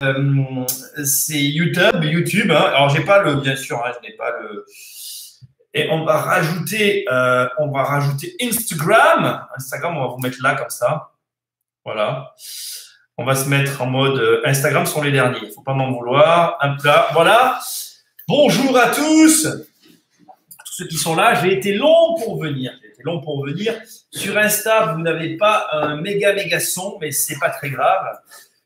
c'est YouTube. Hein. Alors, j'ai pas le, bien sûr, hein, je n'ai pas le. Et on va rajouter Instagram. Instagram, on va vous mettre là comme ça. Voilà. On va se mettre en mode Instagram sont les derniers. Il ne faut pas m'en vouloir. Un plat. Voilà. Bonjour à tous. Tous ceux qui sont là, j'ai été long pour venir. Sur Insta, vous n'avez pas un méga son, mais c'est pas très grave.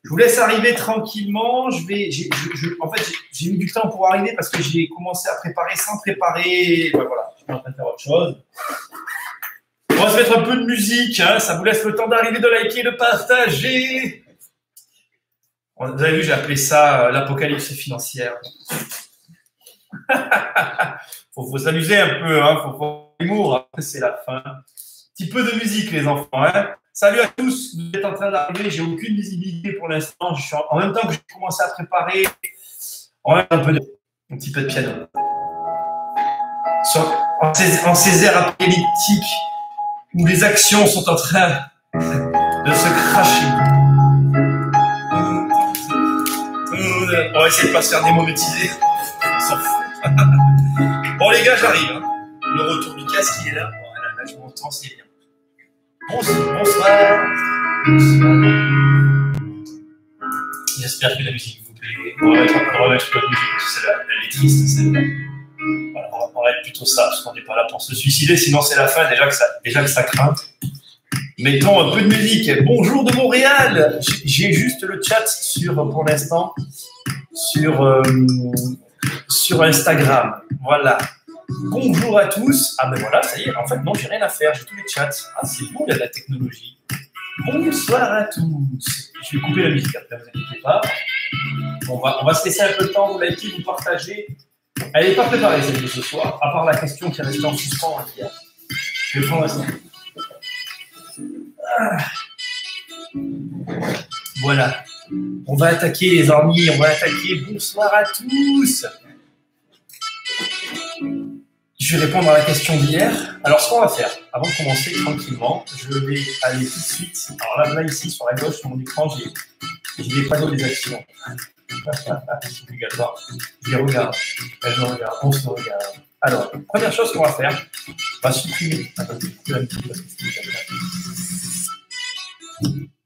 Je vous laisse arriver tranquillement. En fait, j'ai mis du temps pour arriver parce que j'ai commencé à préparer sans préparer. Ben voilà, je suis en train de faire autre chose. On va se mettre un peu de musique. Hein. Ça vous laisse le temps d'arriver, de liker, de partager. Vous avez vu, j'ai appelé ça l'apocalypse financière. faut s'amuser un peu. Hein. Faut l'humour. Après, c'est la fin. Un petit peu de musique, les enfants. Hein. Salut à tous, vous êtes en train d'arriver, j'ai aucune visibilité pour l'instant. En même temps que j'ai commencé à préparer, un petit peu de piano. En ces airs apocalyptiques où les actions sont en train de se cracher. On va essayer de ne pas se faire démonétiser. On s'en fout. Bon les gars, j'arrive. Hein. Le retour du casque, il est là. Voilà, là je m'entends, c'est bien. Bonsoir. J'espère que la musique vous plaît. On va mettre un peu de musique, celle-là, elle est triste, celle-là. Voilà, on va être plutôt ça, parce qu'on n'est pas là pour se suicider, sinon c'est la fin, déjà que ça craint. Mettons un peu de musique. Bonjour de Montréal. J'ai juste le chat pour l'instant, sur Instagram. Voilà. Bonjour à tous. Ah ben voilà, ça y est. En fait, non, j'ai rien à faire. J'ai tous les chats. Ah, c'est bon, il y a de la technologie. Bonsoir à tous. Je vais couper la musique après, vous inquiétez pas. On va se laisser un peu de temps, vous likez, vous partagez. Elle n'est pas préparée, celle de ce soir, à part la question qui est restée en suspens hier. Je vais prendre ça. Voilà. On va attaquer, les amis. On va attaquer. Bonsoir à tous. Je vais répondre à la question d'hier. Alors, ce qu'on va faire, avant de commencer tranquillement, je vais aller tout de suite. Alors là ici, sur la gauche, sur mon écran, j'ai des panneaux des actions. C'est obligatoire. Je les regarde. Je me regarde. On se regarde. Alors, première chose qu'on va faire, on va supprimer.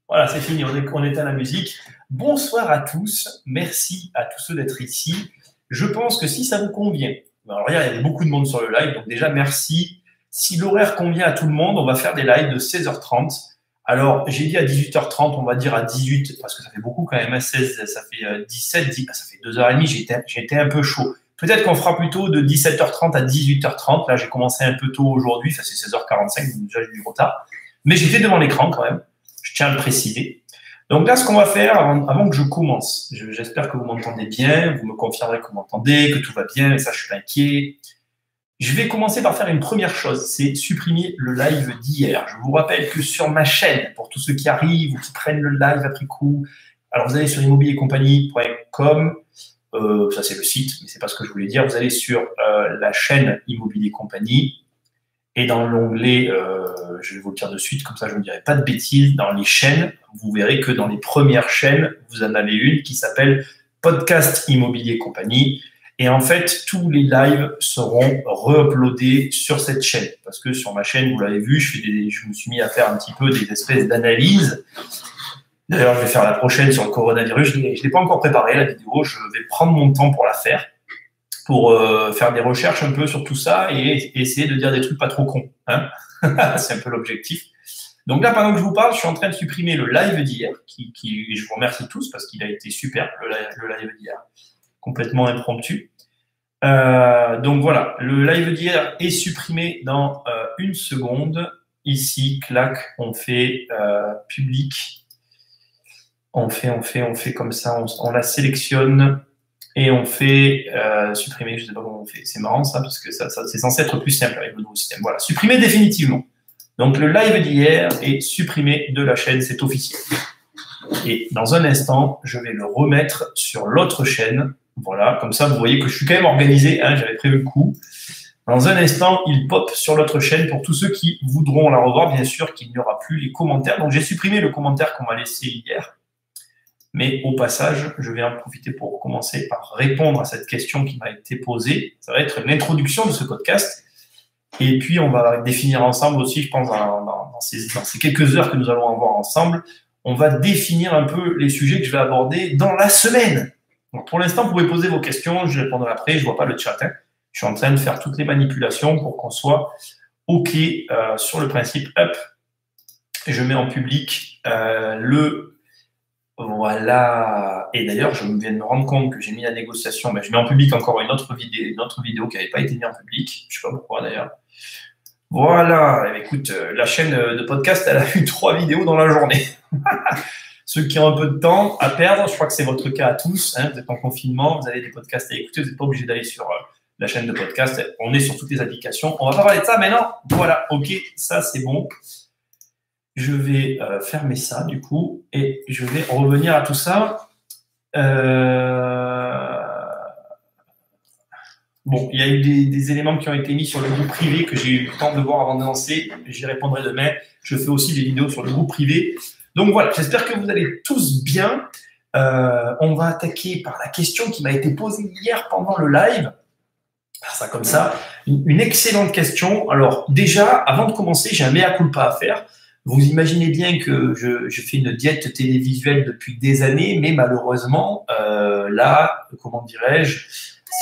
Voilà, c'est fini. On éteint la musique. Bonsoir à tous. Merci à tous ceux d'être ici. Je pense que si ça vous convient, alors, il y avait beaucoup de monde sur le live, donc déjà, merci. Si l'horaire convient à tout le monde, on va faire des lives de 16h30. Alors, j'ai dit à 18h30, on va dire à 18, parce que ça fait beaucoup quand même, à 16, ça fait 17, ça fait 2h30, j'ai été un peu chaud. Peut-être qu'on fera plutôt de 17h30 à 18h30. Là, j'ai commencé un peu tôt aujourd'hui, ça c'est 16h45, donc déjà j'ai du retard. Mais j'étais devant l'écran quand même, je tiens à le préciser. Donc là, ce qu'on va faire, avant que je commence, j'espère que vous m'entendez bien, vous me confirmerez que vous m'entendez, que tout va bien, et ça, je suis pas inquiet. Je vais commencer par faire une première chose, c'est supprimer le live d'hier. Je vous rappelle que sur ma chaîne, pour tous ceux qui arrivent ou qui prennent le live après coup, alors vous allez sur immobiliercompagnie.com, ça c'est le site, mais c'est pas ce que je voulais dire, vous allez sur la chaîne Immobilier Compagnie, et dans l'onglet, je vais vous le dire de suite, comme ça je ne dirai pas de bêtises, dans les chaînes, vous verrez que dans les premières chaînes, vous en avez une qui s'appelle Podcast Immobilier Compagnie. Et en fait, tous les lives seront re-uploadés sur cette chaîne. Parce que sur ma chaîne, vous l'avez vu, je me suis mis à faire un petit peu des espèces d'analyses. D'ailleurs, je vais faire la prochaine sur le coronavirus. Je ne l'ai pas encore préparée, la vidéo. Je vais prendre mon temps pour la faire. Pour faire des recherches un peu sur tout ça et essayer de dire des trucs pas trop cons. Hein. C'est un peu l'objectif. Donc là, pendant que je vous parle, je suis en train de supprimer le live d'hier, qui je vous remercie tous parce qu'il a été super, le live d'hier, complètement impromptu. Donc voilà, le live d'hier est supprimé dans une seconde. Ici, clac, on fait public. On fait comme ça, on la sélectionne. Et on fait supprimer, je ne sais pas comment on fait. C'est marrant ça, parce que ça c'est censé être plus simple avec le nouveau système. Voilà, supprimer définitivement. Donc le live d'hier est supprimé de la chaîne, c'est officiel. Et dans un instant, je vais le remettre sur l'autre chaîne. Voilà, comme ça vous voyez que je suis quand même organisé, hein, j'avais prévu le coup. Dans un instant, il pop sur l'autre chaîne pour tous ceux qui voudront la revoir. Bien sûr qu'il n'y aura plus les commentaires. Donc j'ai supprimé le commentaire qu'on m'a laissé hier. Mais au passage, je vais en profiter pour commencer par répondre à cette question qui m'a été posée. Ça va être l'introduction de ce podcast. Et puis, on va définir ensemble aussi, je pense, dans ces quelques heures que nous allons avoir ensemble, on va définir un peu les sujets que je vais aborder dans la semaine. Donc, pour l'instant, vous pouvez poser vos questions, je répondrai après, je ne vois pas le chat. Je suis en train de faire toutes les manipulations pour qu'on soit OK sur le principe. Hop, je mets en public Voilà. Et d'ailleurs, je viens de me rendre compte que j'ai mis la négociation. Je mets en public encore une autre vidéo qui n'avait pas été mise en public. Je ne sais pas pourquoi d'ailleurs. Voilà. Écoute, la chaîne de podcast, elle a eu 3 vidéos dans la journée. Ceux qui ont un peu de temps à perdre, je crois que c'est votre cas à tous. Vous êtes en confinement, vous avez des podcasts à écouter, vous n'êtes pas obligé d'aller sur la chaîne de podcast. On est sur toutes les applications. On va pas parler de ça maintenant. Voilà. OK, ça c'est bon. Je vais fermer ça, du coup, et je vais revenir à tout ça. Bon, il y a eu des éléments qui ont été mis sur le groupe privé que j'ai eu le temps de voir avant de lancer. J'y répondrai demain. Je fais aussi des vidéos sur le groupe privé. Donc voilà, j'espère que vous allez tous bien. On va attaquer par la question qui m'a été posée hier pendant le live. Ça comme ça, une excellente question. Alors déjà, avant de commencer, j'ai un mea culpa à faire. Vous imaginez bien que je fais une diète télévisuelle depuis des années, mais malheureusement, là, comment dirais-je,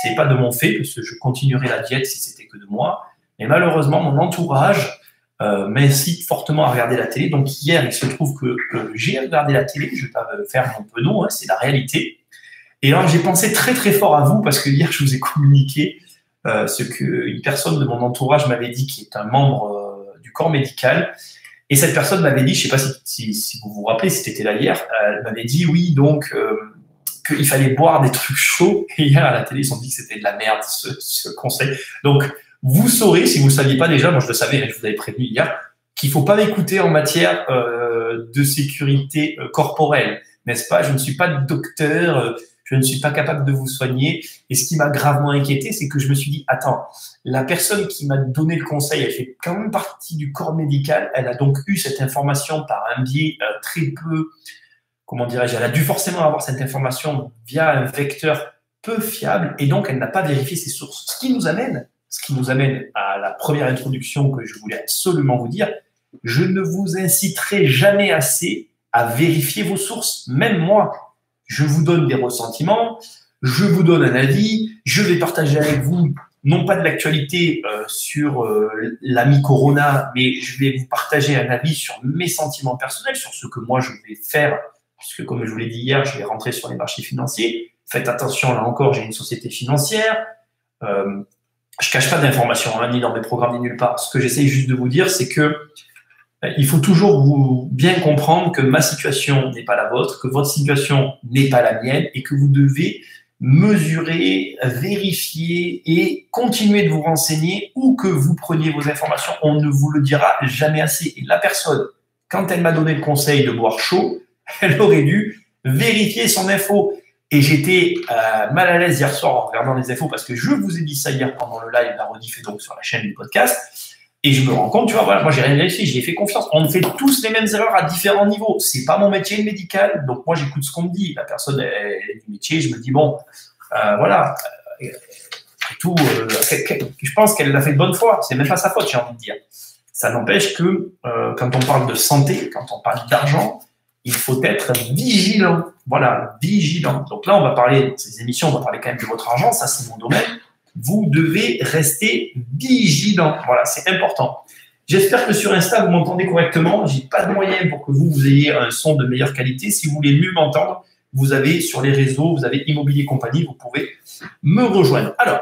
c'est pas de mon fait, parce que je continuerai la diète si c'était que de moi. Mais malheureusement, mon entourage m'incite fortement à regarder la télé. Donc hier, il se trouve que j'ai regardé la télé, je ne vais pas faire mon penaud, c'est la réalité. Et alors, j'ai pensé très très fort à vous, parce que hier, je vous ai communiqué ce qu'une personne de mon entourage m'avait dit, qui est un membre du corps médical. Et cette personne m'avait dit, je ne sais pas si vous vous rappelez, c'était là hier, elle m'avait dit oui, donc qu'il fallait boire des trucs chauds. Et hier à la télé, ils ont dit que c'était de la merde ce conseil. Donc vous saurez, si vous ne le saviez pas déjà, moi je le savais, je vous avais prévenu hier, qu'il ne faut pas m'écouter en matière de sécurité corporelle, n'est-ce pas? Je ne suis pas docteur, je ne suis pas capable de vous soigner. Et ce qui m'a gravement inquiété, c'est que je me suis dit, attends, la personne qui m'a donné le conseil, elle fait quand même partie du corps médical. Elle a donc eu cette information par un biais très peu, comment dirais-je, elle a dû forcément avoir cette information via un vecteur peu fiable et donc elle n'a pas vérifié ses sources. Ce qui nous amène à la première introduction que je voulais absolument vous dire. Je ne vous inciterai jamais assez à vérifier vos sources, même moi. Je vous donne des ressentiments, je vous donne un avis, je vais partager avec vous, non pas de l'actualité sur l'ami Corona, mais je vais vous partager un avis sur mes sentiments personnels, sur ce que moi je vais faire, puisque comme je vous l'ai dit hier, je vais rentrer sur les marchés financiers. Faites attention, là encore, j'ai une société financière. Je ne cache pas d'informations, ni dans mes programmes, ni nulle part. Ce que j'essaye juste de vous dire, c'est que il faut toujours bien comprendre que ma situation n'est pas la vôtre, que votre situation n'est pas la mienne et que vous devez mesurer, vérifier et continuer de vous renseigner où que vous preniez vos informations. On ne vous le dira jamais assez. Et la personne, quand elle m'a donné le conseil de boire chaud, elle aurait dû vérifier son info. Et j'étais mal à l'aise hier soir en regardant les infos parce que je vous ai dit ça hier pendant le live, la rediff est donc sur la chaîne du podcast. Et je me rends compte, tu vois, voilà, moi, j'ai rien vérifié, j'y ai fait confiance. On fait tous les mêmes erreurs à différents niveaux. C'est pas mon métier médical, donc moi, j'écoute ce qu'on me dit. La personne, elle est du métier, je me dis, bon, voilà. Et tout, je pense qu'elle l'a fait de bonne foi. C'est même pas sa faute, j'ai envie de dire. Ça n'empêche que quand on parle de santé, quand on parle d'argent, il faut être vigilant. Voilà, vigilant. Donc là, on va parler, dans ces émissions, on va parler quand même de votre argent. Ça, c'est mon domaine. Vous devez rester vigilant. Voilà, c'est important. J'espère que sur Insta, vous m'entendez correctement. Je n'ai pas de moyen pour que vous ayez un son de meilleure qualité. Si vous voulez mieux m'entendre, vous avez sur les réseaux, vous avez Immobilier Compagnie, vous pouvez me rejoindre. Alors,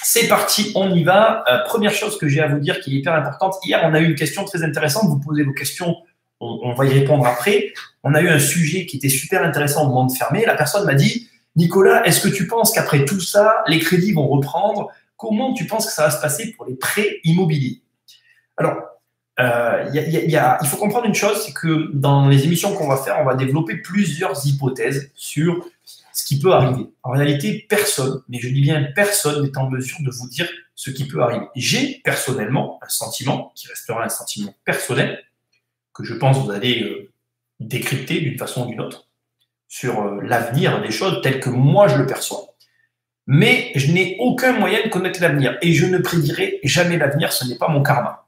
c'est parti, on y va. Première chose que j'ai à vous dire qui est hyper importante. Hier, on a eu une question très intéressante. Vous posez vos questions, on va y répondre après. On a eu un sujet qui était super intéressant au moment de fermer. La personne m'a dit, Nicolas, est-ce que tu penses qu'après tout ça, les crédits vont reprendre? Comment tu penses que ça va se passer pour les prêts immobiliers? Alors, il faut comprendre une chose, c'est que dans les émissions qu'on va faire, on va développer plusieurs hypothèses sur ce qui peut arriver. En réalité, personne, mais je dis bien personne, n'est en mesure de vous dire ce qui peut arriver. J'ai personnellement un sentiment, qui restera un sentiment personnel, que je pense vous allez décrypter d'une façon ou d'une autre, sur l'avenir des choses tel que moi je le perçois. Mais je n'ai aucun moyen de connaître l'avenir et je ne prédirai jamais l'avenir, ce n'est pas mon karma.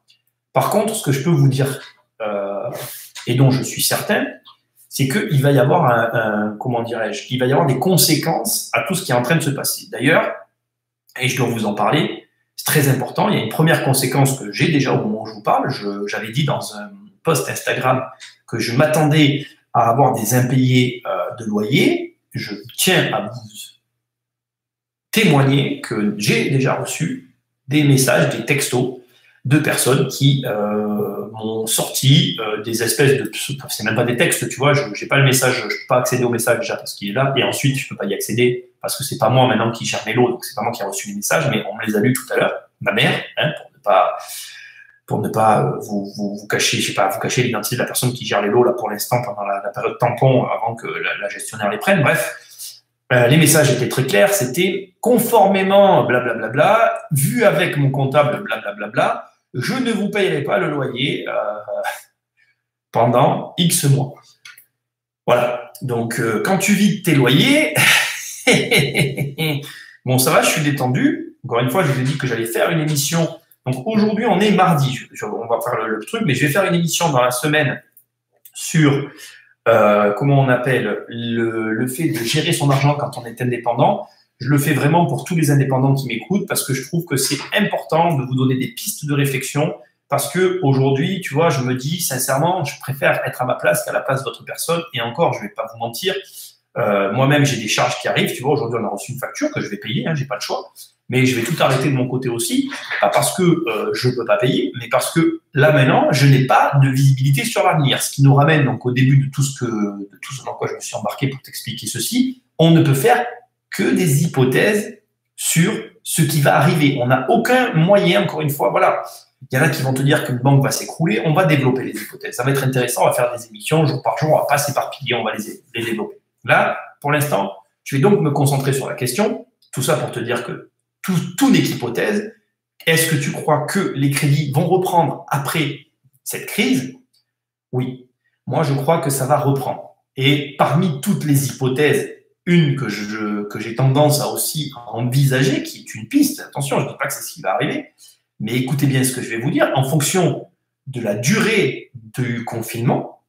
Par contre, ce que je peux vous dire, et dont je suis certain, c'est qu'il va y avoir comment dirais-je, il va y avoir des conséquences à tout ce qui est en train de se passer. D'ailleurs, et je dois vous en parler, c'est très important, il y a une première conséquence que j'ai déjà au moment où je vous parle, j'avais dit dans un post Instagram que je m'attendais à avoir des impayés de loyer. Je tiens à vous témoigner que j'ai déjà reçu des messages, des textos de personnes qui m'ont sorti des espèces de... C'est même pas des textes, tu vois, je n'ai pas le message, je ne peux pas accéder au message déjà parce qu'il est là, et ensuite je ne peux pas y accéder parce que c'est pas moi maintenant qui gère mes lots, donc c'est pas moi qui ai reçu les messages, mais on me les a lus tout à l'heure, ma mère, hein, pour ne pas vous cacher, je sais pas, vous cacher l'identité de la personne qui gère les lots là pour l'instant pendant la période tampon avant que la gestionnaire les prenne. Bref, les messages étaient très clairs, c'était conformément blablabla, vu avec mon comptable blablabla, je ne vous payerai pas le loyer pendant X mois. Voilà. Donc quand tu vides tes loyers, bon ça va, je suis détendu. Encore une fois, je vous ai dit que j'allais faire une émission. Donc aujourd'hui, on est mardi. On va faire le truc, mais je vais faire une émission dans la semaine sur comment on appelle le fait de gérer son argent quand on est indépendant. Je le fais vraiment pour tous les indépendants qui m'écoutent parce que je trouve que c'est important de vous donner des pistes de réflexion parce que aujourd'hui, tu vois, je me dis sincèrement, je préfère être à ma place qu'à la place d'autres personnes. Et encore, je vais pas vous mentir, moi-même j'ai des charges qui arrivent. Tu vois, aujourd'hui on a reçu une facture que je vais payer, hein, j'ai pas le choix. Mais je vais tout arrêter de mon côté aussi, pas parce que je ne peux pas payer, mais parce que là maintenant, je n'ai pas de visibilité sur l'avenir. Ce qui nous ramène donc au début de tout ce dans quoi je me suis embarqué pour t'expliquer ceci. On ne peut faire que des hypothèses sur ce qui va arriver. On n'a aucun moyen, encore une fois, voilà. Il y en a qui vont te dire qu'une banque va s'écrouler. On va développer les hypothèses. Ça va être intéressant. On va faire des émissions jour par jour. On ne va pas s'éparpiller. On va les développer. Là, pour l'instant, je vais donc me concentrer sur la question. Tout ça pour te dire que tout n'est qu'hypothèse. Est-ce que tu crois que les crédits vont reprendre après cette crise? Oui. Moi, je crois que ça va reprendre. Et parmi toutes les hypothèses, une que j'ai tendance à aussi envisager, qui est une piste, attention, je ne dis pas que c'est ce qui va arriver, mais écoutez bien ce que je vais vous dire, en fonction de la durée du confinement,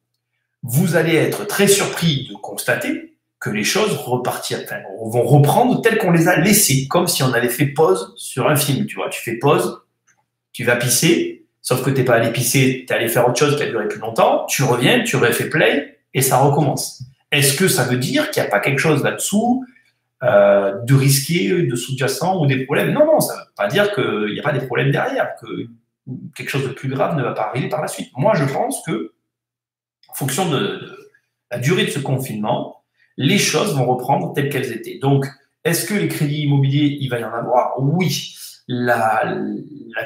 vous allez être très surpris de constater que les choses vont reprendre telles qu'on les a laissées, comme si on avait fait pause sur un film. Tu vois, tu fais pause, tu vas pisser, sauf que tu n'es pas allé pisser, tu es allé faire autre chose qui a duré plus longtemps, tu reviens, tu refais play et ça recommence. Est-ce que ça veut dire qu'il n'y a pas quelque chose là-dessous de risqué, de sous-jacent ou des problèmes? Non, ça ne veut pas dire qu'il n'y a pas des problèmes derrière, que quelque chose de plus grave ne va pas arriver par la suite. Moi, je pense que, en fonction de la durée de ce confinement, les choses vont reprendre telles qu'elles étaient. Donc, est-ce que les crédits immobiliers, il va y en avoir? Oui. La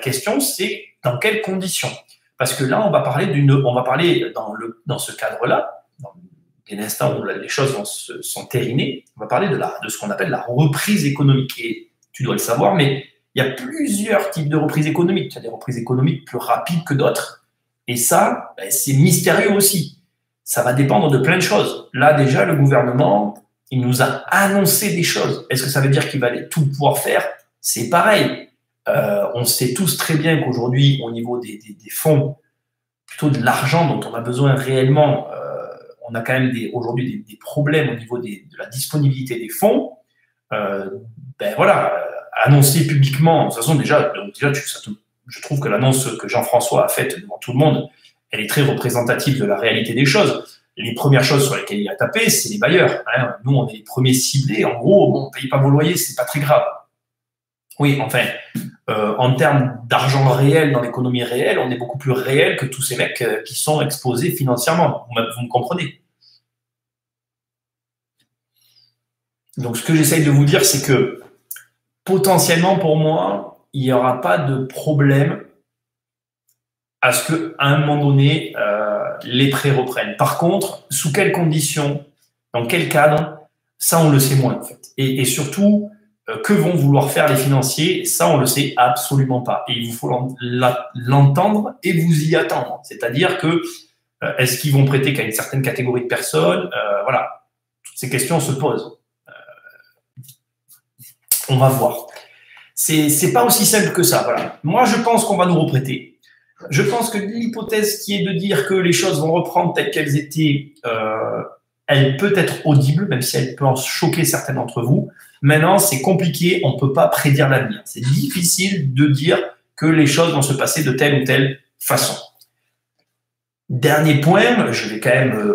question, c'est dans quelles conditions? Parce que là, on va parler dans ce cadre-là, dès l'instant où les choses sont térinées, on va parler de ce qu'on appelle la reprise économique. Et tu dois le savoir, mais il y a plusieurs types de reprises économiques. Il y a des reprises économiques plus rapides que d'autres. Et ça, c'est mystérieux aussi. Ça va dépendre de plein de choses. Là, déjà, le gouvernement, il nous a annoncé des choses. Est-ce que ça veut dire qu'il va tout pouvoir faire? C'est pareil. On sait tous très bien qu'aujourd'hui, au niveau des fonds, plutôt de l'argent dont on a besoin réellement, on a quand même aujourd'hui des problèmes au niveau de la disponibilité des fonds. Annoncé publiquement, de toute façon, je trouve que l'annonce que Jean-François a faite devant tout le monde, elle est très représentative de la réalité des choses. Les premières choses sur lesquelles il a tapé, c'est les bailleurs. Hein. Nous, on est les premiers ciblés. En gros, bon, on ne paye pas vos loyers, c'est pas très grave. Oui, enfin, en termes d'argent réel dans l'économie réelle, on est beaucoup plus réel que tous ces mecs qui sont exposés financièrement. Vous me comprenez? Donc, ce que j'essaye de vous dire, c'est que potentiellement, pour moi, il n'y aura pas de problème à ce qu'à un moment donné, les prêts reprennent. Par contre, sous quelles conditions, dans quel cadre, ça, on le sait moins, en fait. Et surtout, que vont vouloir faire les financiers, ça, on le sait absolument pas. Et il vous faut l'entendre et vous y attendre. C'est-à-dire que, est-ce qu'ils vont prêter qu'à une certaine catégorie de personnes? Voilà. Ces questions se posent. On va voir. C'est pas aussi simple que ça. Voilà. Moi, je pense qu'on va nous reprêter. Je pense que l'hypothèse qui est de dire que les choses vont reprendre telles qu'elles étaient, elle peut être audible, même si elle peut en choquer certains d'entre vous. Maintenant, c'est compliqué, on ne peut pas prédire l'avenir. C'est difficile de dire que les choses vont se passer de telle ou telle façon. Dernier point, je vais quand même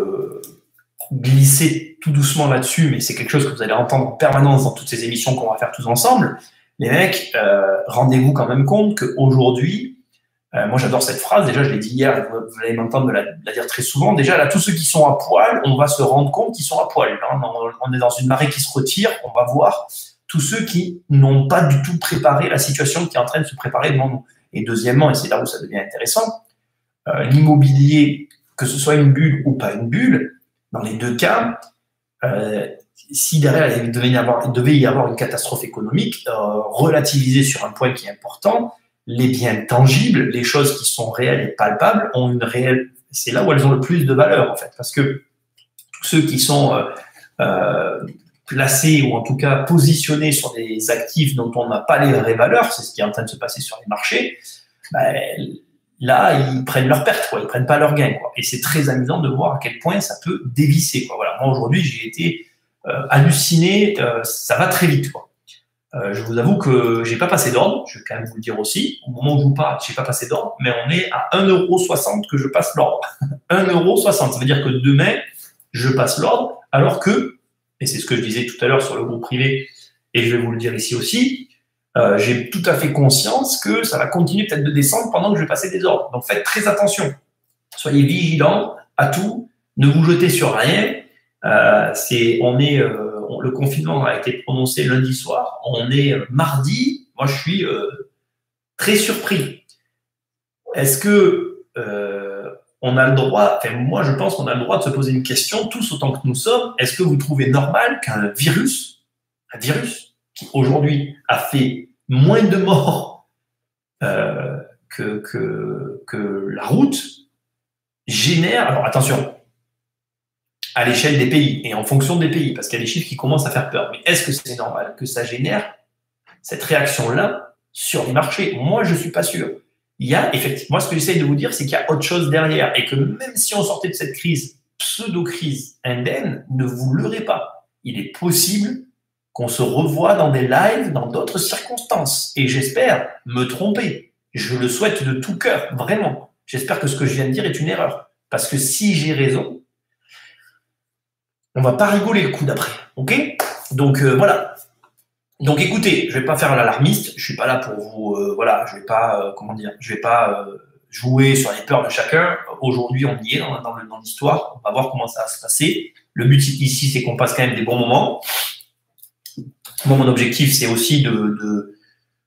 glisser tout doucement là-dessus, mais c'est quelque chose que vous allez entendre en permanence dans toutes ces émissions qu'on va faire tous ensemble. Les mecs, rendez-vous quand même compte qu'aujourd'hui, moi j'adore cette phrase, déjà je l'ai dit hier, et vous allez m'entendre me la dire très souvent, déjà là, tous ceux qui sont à poil, on va se rendre compte qu'ils sont à poil. Hein. On est dans une marée qui se retire, on va voir tous ceux qui n'ont pas du tout préparé la situation qui est en train de se préparer devant nous. Et deuxièmement, et c'est là où ça devient intéressant, l'immobilier, que ce soit une bulle ou pas une bulle, dans les deux cas, si derrière il devait y avoir une catastrophe économique, relativisée sur un point qui est important, les biens tangibles, les choses qui sont réelles et palpables, ont une réelle. C'est là où elles ont le plus de valeur en fait, parce que tous ceux qui sont placés ou en tout cas positionnés sur des actifs dont on n'a pas les vraies valeurs, c'est ce qui est en train de se passer sur les marchés. Là, ils prennent leur perte, quoi. Ils prennent pas leur gain, quoi. Et c'est très amusant de voir à quel point ça peut dévisser, quoi. Voilà. Moi, aujourd'hui, j'ai été halluciné. Ça va très vite, quoi. Je vous avoue que j'ai pas passé d'ordre. Je vais quand même vous le dire aussi. Au moment où je vous parle, j'ai pas passé d'ordre, mais on est à 1,60 € que je passe l'ordre. 1,60 €. Ça veut dire que demain, je passe l'ordre, alors que, et c'est ce que je disais tout à l'heure sur le groupe privé, et je vais vous le dire ici aussi, j'ai tout à fait conscience que ça va continuer peut-être de descendre pendant que je vais passer des ordres. Donc faites très attention. Soyez vigilants à tout. Ne vous jetez sur rien. Le confinement a été prononcé lundi soir. On est mardi. Moi, je suis très surpris. Est-ce que on a le droit, enfin, moi, je pense qu'on a le droit de se poser une question, tous autant que nous sommes. Est-ce que vous trouvez normal qu'un virus qui aujourd'hui a fait moins de morts que la route, génère, alors attention, à l'échelle des pays et en fonction des pays, parce qu'il y a des chiffres qui commencent à faire peur, mais est-ce que c'est normal que ça génère cette réaction-là sur les marchés? Moi, je ne suis pas sûr. Il y a effectivement, moi, ce que j'essaye de vous dire, c'est qu'il y a autre chose derrière et que même si on sortait de cette crise, pseudo-crise indemne, ne vous leurrez pas. Il est possible qu'on se revoie dans des lives, dans d'autres circonstances. Et j'espère me tromper. Je le souhaite de tout cœur, vraiment. J'espère que ce que je viens de dire est une erreur. Parce que si j'ai raison, on va pas rigoler le coup d'après. OK? Donc, voilà. Donc, écoutez, je vais pas faire l'alarmiste. Je suis pas là pour vous... voilà, je vais pas... je vais pas jouer sur les peurs de chacun. Aujourd'hui, on y est dans l'histoire. On va voir comment ça va se passer. Le but ici, c'est qu'on passe quand même des bons moments. Moi, mon objectif, c'est aussi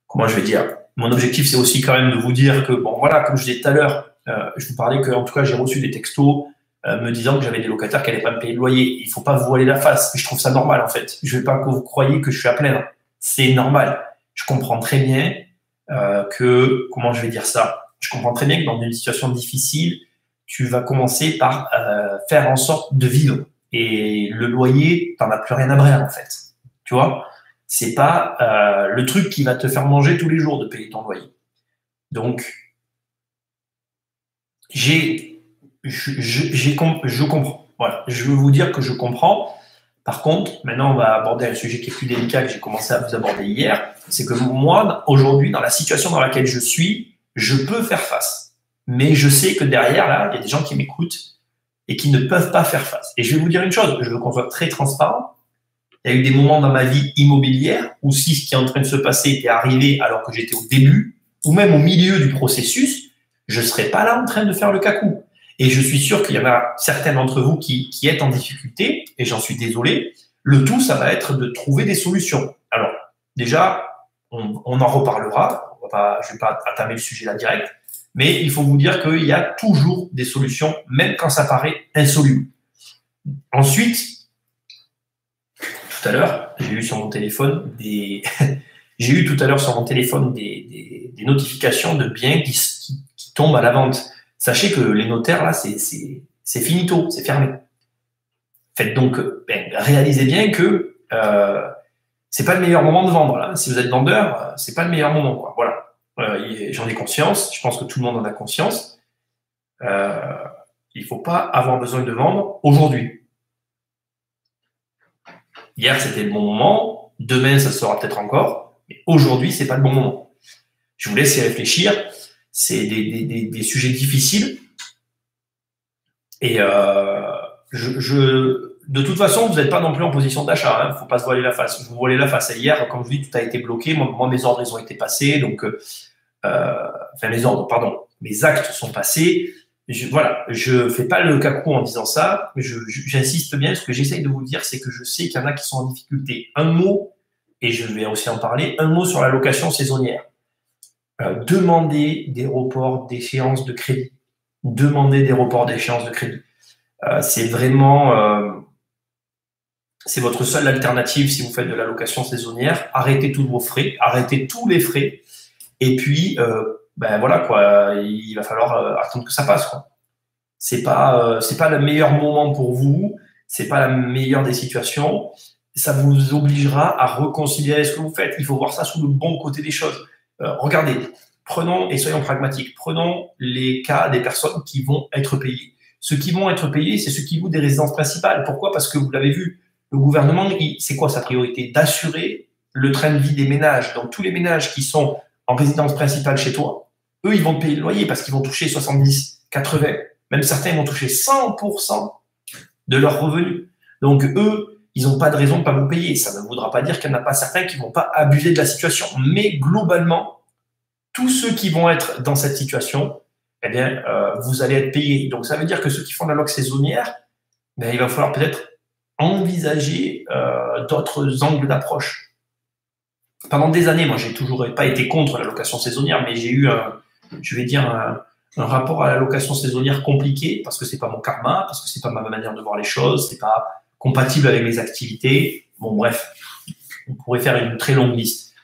comment je vais dire, mon objectif, c'est aussi quand même de vous dire que, bon, voilà, comme je disais tout à l'heure, je vous parlais qu'en tout cas, j'ai reçu des textos me disant que j'avais des locataires qui n'allaient pas me payer le loyer. Il ne faut pas vous voiler la face. Je trouve ça normal, en fait. Je ne veux pas que vous croyiez que je suis à plaindre. C'est normal. Je comprends très bien comment je vais dire ça? Je comprends très bien que dans une situation difficile, tu vas commencer par faire en sorte de vivre. Et le loyer, tu n'en as plus rien à brère, en fait. Tu vois? C'est pas le truc qui va te faire manger tous les jours de payer ton loyer. Donc, je comprends. Voilà. Je veux vous dire que je comprends. Par contre, maintenant, on va aborder un sujet qui est plus délicat que j'ai commencé à vous aborder hier. C'est que moi, aujourd'hui, dans la situation dans laquelle je suis, je peux faire face. Mais je sais que derrière, là, il y a des gens qui m'écoutent et qui ne peuvent pas faire face. Et je vais vous dire une chose, je veux qu'on soit très transparent. Il y a eu des moments dans ma vie immobilière où si ce qui est en train de se passer était arrivé alors que j'étais au début ou même au milieu du processus, je ne serais pas là en train de faire le cacou. Et je suis sûr qu'il y en a certains d'entre vous qui êtes en difficulté, et j'en suis désolé. Le tout, ça va être de trouver des solutions. Alors, déjà, on en reparlera. Je ne vais pas attamer le sujet là direct, mais il faut vous dire qu'il y a toujours des solutions, même quand ça paraît insoluble. Ensuite, tout à l'heure, j'ai eu sur mon téléphone des notifications de biens qui tombent à la vente. Sachez que les notaires, là, c'est finito, c'est fermé. Faites donc, réalisez bien que c'est pas le meilleur moment de vendre. Là. Si vous êtes vendeur, c'est pas le meilleur moment. Quoi. Voilà. J'en ai conscience. Je pense que tout le monde en a conscience. Il faut pas avoir besoin de vendre aujourd'hui. Hier, c'était le bon moment. Demain, ça sera peut-être encore. Mais aujourd'hui, c'est pas le bon moment. Je vous laisse y réfléchir. C'est des sujets difficiles. Et de toute façon, vous n'êtes pas non plus en position d'achat. Il ne faut pas se voiler la face. Je vous voilez la face. Et hier, comme je vous dis, tout a été bloqué. Moi, mes ordres, ils ont été passés. Donc, enfin, mes ordres, pardon. Mes actes sont passés. Voilà, je fais pas le cacou en disant ça. Mais j'insiste bien. Ce que j'essaye de vous dire, c'est que je sais qu'il y en a qui sont en difficulté. Un mot, et je vais aussi en parler, un mot sur la location saisonnière. Demandez des reports d'échéance de crédit. Demandez des reports d'échéance de crédit. C'est vraiment, c'est votre seule alternative si vous faites de la location saisonnière. Arrêtez tous vos frais, arrêtez tous les frais, et puis, voilà quoi, il va falloir attendre que ça passe quoi. C'est pas le meilleur moment pour vous, c'est pas la meilleure des situations. Ça vous obligera à reconsidérer ce que vous faites. Il faut voir ça sous le bon côté des choses. Regardez, prenons et soyons pragmatiques. Prenons les cas des personnes qui vont être payées. Ceux qui vont être payés, c'est ceux qui louent des résidences principales. Pourquoi? Parce que vous l'avez vu, le gouvernement, c'est quoi sa priorité? D'assurer le train de vie des ménages. Donc, tous les ménages qui sont en résidence principale chez toi, eux, ils vont te payer le loyer parce qu'ils vont toucher 70, 80, même certains vont toucher 100% de leurs revenus. Donc, eux, ils n'ont pas de raison de ne pas vous payer. Ça ne voudra pas dire qu'il n'y en a pas certains qui ne vont pas abuser de la situation. Mais globalement, tous ceux qui vont être dans cette situation, eh bien, vous allez être payés. Donc, ça veut dire que ceux qui font de la location saisonnière, il va falloir peut-être envisager d'autres angles d'approche. Pendant des années, moi, j'ai toujours pas été contre la location saisonnière, mais j'ai eu, un rapport à la location saisonnière compliqué parce que c'est pas mon karma, parce que c'est pas ma manière de voir les choses, c'est pas compatible avec mes activités. Bon, bref, on pourrait faire une très longue liste.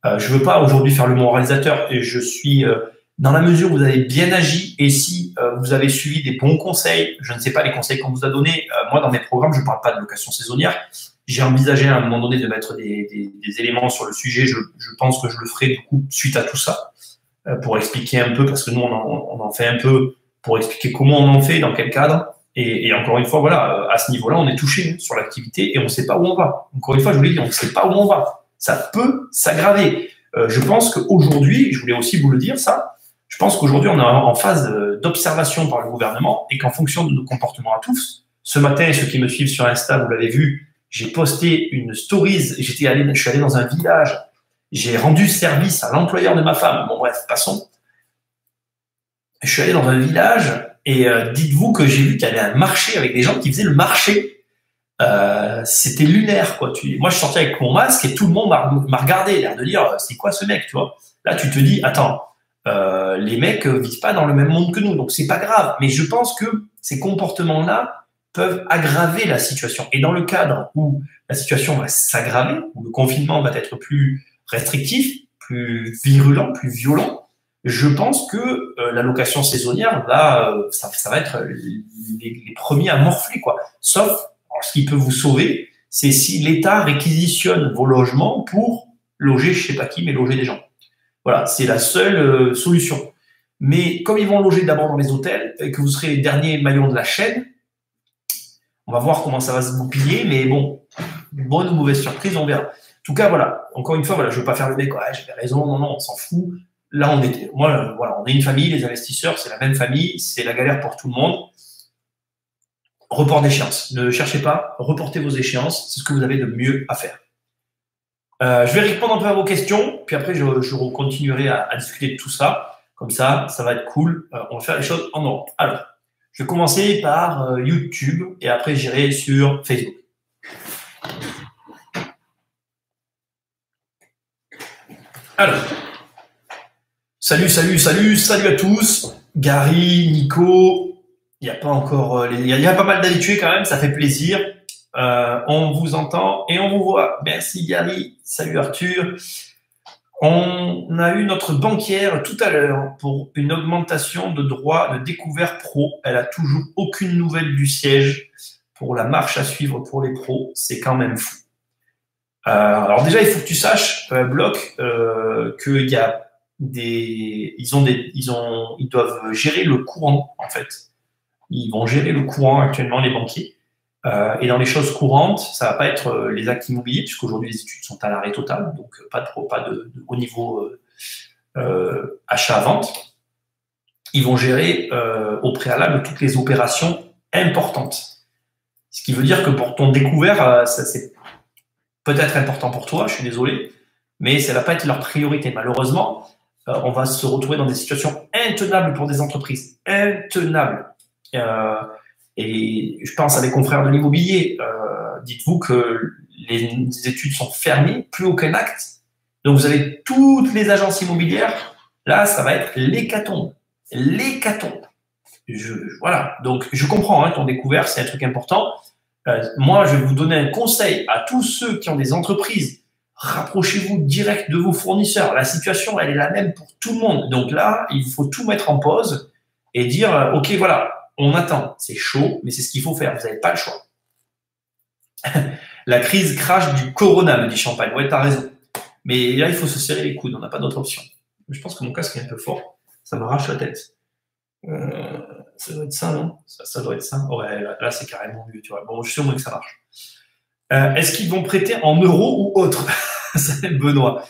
Je veux pas aujourd'hui faire le moralisateur et je suis dans la mesure où vous avez bien agi et si vous avez suivi des bons conseils, je ne sais pas les conseils qu'on vous a donnés, moi dans mes programmes, je ne parle pas de location saisonnière. J'ai envisagé à un moment donné de mettre des éléments sur le sujet. Je pense que je le ferai du coup suite à tout ça pour expliquer un peu, parce que nous on en fait un peu pour expliquer comment on en fait, dans quel cadre. Et encore une fois, voilà, à ce niveau-là, on est touché sur l'activité et on ne sait pas où on va. Encore une fois, je vous l'ai dit, on ne sait pas où on va. Ça peut s'aggraver. Je pense qu'aujourd'hui, je voulais aussi vous le dire ça, je pense qu'aujourd'hui, on est en phase d'observation par le gouvernement et qu'en fonction de nos comportements à tous, ce matin, ceux qui me suivent sur Insta, vous l'avez vu, j'ai posté une stories, je suis allé dans un village, j'ai rendu service à l'employeur de ma femme. Bon bref, passons. Je suis allé dans un village et dites-vous que j'ai vu qu'il y avait un marché avec des gens qui faisaient le marché. C'était lunaire, quoi. Moi, je sortais avec mon masque et tout le monde m'a regardé, l'air de dire, c'est quoi ce mec, tu vois? Là, tu te dis, attends, les mecs vivent pas dans le même monde que nous, donc c'est pas grave. Mais je pense que ces comportements-là peuvent aggraver la situation. Et dans le cadre où la situation va s'aggraver, où le confinement va être plus restrictif, plus virulent, plus violent, je pense que la location saisonnière ça va être les premiers à morfler, quoi. Sauf, alors, ce qui peut vous sauver, c'est si l'État réquisitionne vos logements pour loger, je sais pas qui, mais loger des gens. Voilà, c'est la seule solution. Mais comme ils vont loger d'abord dans les hôtels et que vous serez les derniers maillons de la chaîne, on va voir comment ça va se goupiller, mais bon, bonne ou mauvaise surprise, on verra. En tout cas, voilà, encore une fois, voilà, je ne veux pas faire le mec, ouais, j'avais raison, non, on s'en fout. Là, on est une famille, les investisseurs, c'est la même famille, c'est la galère pour tout le monde. Report d'échéance. Ne cherchez pas, reportez vos échéances, c'est ce que vous avez de mieux à faire. Je vais répondre un peu à vos questions, puis après, je continuerai à discuter de tout ça. Comme ça va être cool. On va faire les choses en ordre. Alors, je vais commencer par YouTube et après, j'irai sur Facebook. Alors, salut à tous. Gary, Nico, il n'y a pas encore, il y a pas mal d'habitués quand même, ça fait plaisir. On vous entend et on vous voit. Merci Gary, salut Arthur. On a eu notre banquière tout à l'heure pour une augmentation de droits de découvert pro. Elle a toujours aucune nouvelle du siège pour la marche à suivre pour les pros, c'est quand même fou. Alors déjà, il faut que tu saches, Bloc, qu'il y a ils doivent gérer le courant, en fait. Ils vont gérer le courant actuellement, les banquiers. Et dans les choses courantes, ça va pas être les actes immobiliers, puisqu'aujourd'hui les études sont à l'arrêt total, donc pas de haut niveau achat-vente. Ils vont gérer au préalable toutes les opérations importantes. Ce qui veut dire que pour ton découvert, ça c'est peut-être important pour toi, je suis désolé, mais ça ne va pas être leur priorité. Malheureusement, on va se retrouver dans des situations intenables pour des entreprises. Intenables. Et je pense à des confrères de l'immobilier. Dites-vous que les études sont fermées, plus aucun acte. Donc, vous avez toutes les agences immobilières. Là, ça va être l'hécatombe. L'hécatombe. Voilà. Donc, je comprends, hein, ton découvert, c'est un truc important. Moi, je vais vous donner un conseil à tous ceux qui ont des entreprises. Rapprochez-vous direct de vos fournisseurs. La situation, elle est la même pour tout le monde. Donc là, il faut tout mettre en pause et dire, OK, voilà, on attend. C'est chaud, mais c'est ce qu'il faut faire. Vous n'avez pas le choix. La crise crash du corona, me dit Champagne. Ouais, tu as raison. Mais là, il faut se serrer les coudes. On n'a pas d'autre option. Je pense que mon casque est un peu fort. Ça m'arrache la tête. Ça doit être ça, non? Ça doit être ça. Ouais, là, c'est carrément mieux, tu vois. Bon, je suis au moins que ça marche. Est-ce qu'ils vont prêter en euros ou autre? C'est Benoît.